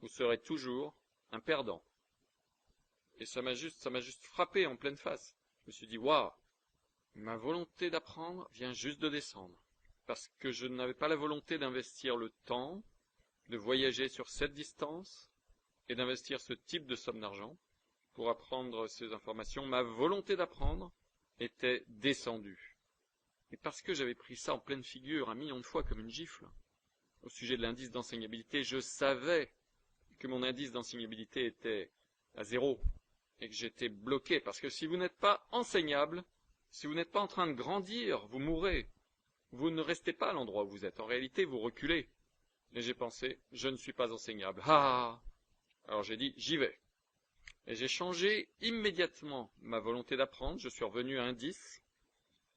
vous serez toujours un perdant. Et ça m'a juste frappé en pleine face. Je me suis dit, waouh, ma volonté d'apprendre vient juste de descendre. Parce que je n'avais pas la volonté d'investir le temps, de voyager sur cette distance, et d'investir ce type de somme d'argent pour apprendre ces informations. Ma volonté d'apprendre était descendue. Et parce que j'avais pris ça en pleine figure 1 million de fois comme une gifle, au sujet de l'indice d'enseignabilité, je savais que mon indice d'enseignabilité était à 0 et que j'étais bloqué. Parce que si vous n'êtes pas enseignable, si vous n'êtes pas en train de grandir, vous mourrez. Vous ne restez pas à l'endroit où vous êtes. En réalité, vous reculez. Et j'ai pensé, je ne suis pas enseignable. Ah! Alors j'ai dit, j'y vais. Et j'ai changé immédiatement ma volonté d'apprendre. Je suis revenu à 1,10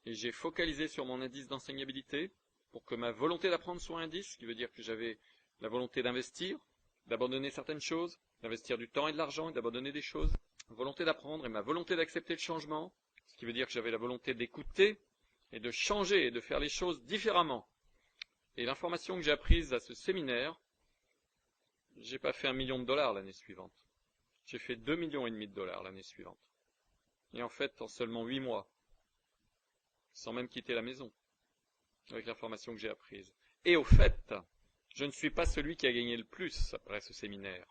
et j'ai focalisé sur mon indice d'enseignabilité pour que ma volonté d'apprendre soit 1,10, ce qui veut dire que j'avais la volonté d'investir, d'abandonner certaines choses, d'investir du temps et de l'argent et d'abandonner des choses. Volonté d'apprendre et ma volonté d'accepter le changement, ce qui veut dire que j'avais la volonté d'écouter et de changer et de faire les choses différemment. Et l'information que j'ai apprise à ce séminaire, j'ai pas fait $1 million l'année suivante. J'ai fait $2,5 millions l'année suivante. Et en fait, en seulement 8 mois, sans même quitter la maison, avec l'information que j'ai apprise. Et au fait, je ne suis pas celui qui a gagné le plus après ce séminaire.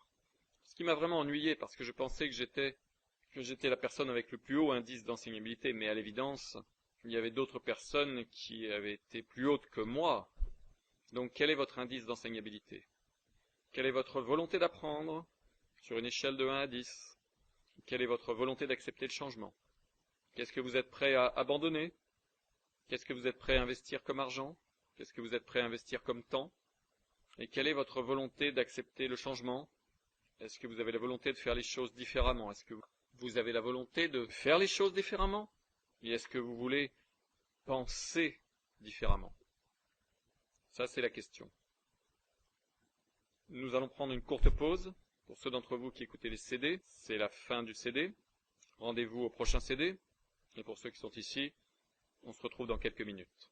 Ce qui m'a vraiment ennuyé, parce que je pensais que j'étais la personne avec le plus haut indice d'enseignabilité, mais à l'évidence, il y avait d'autres personnes qui avaient été plus hautes que moi. Donc quel est votre indice d'enseignabilité? Quelle est votre volonté d'apprendre sur une échelle de 1 à 10? Quelle est votre volonté d'accepter le changement? Qu'est-ce que vous êtes prêt à abandonner? Qu'est-ce que vous êtes prêt à investir comme argent? Qu'est-ce que vous êtes prêt à investir comme temps? Et quelle est votre volonté d'accepter le changement? Est-ce que vous avez la volonté de faire les choses différemment? Est-ce que vous avez la volonté de faire les choses différemment? Et est-ce que vous voulez penser différemment? Ça, c'est la question. Nous allons prendre une courte pause. Pour ceux d'entre vous qui écoutez les CD, c'est la fin du CD. Rendez-vous au prochain CD. Et pour ceux qui sont ici, on se retrouve dans quelques minutes.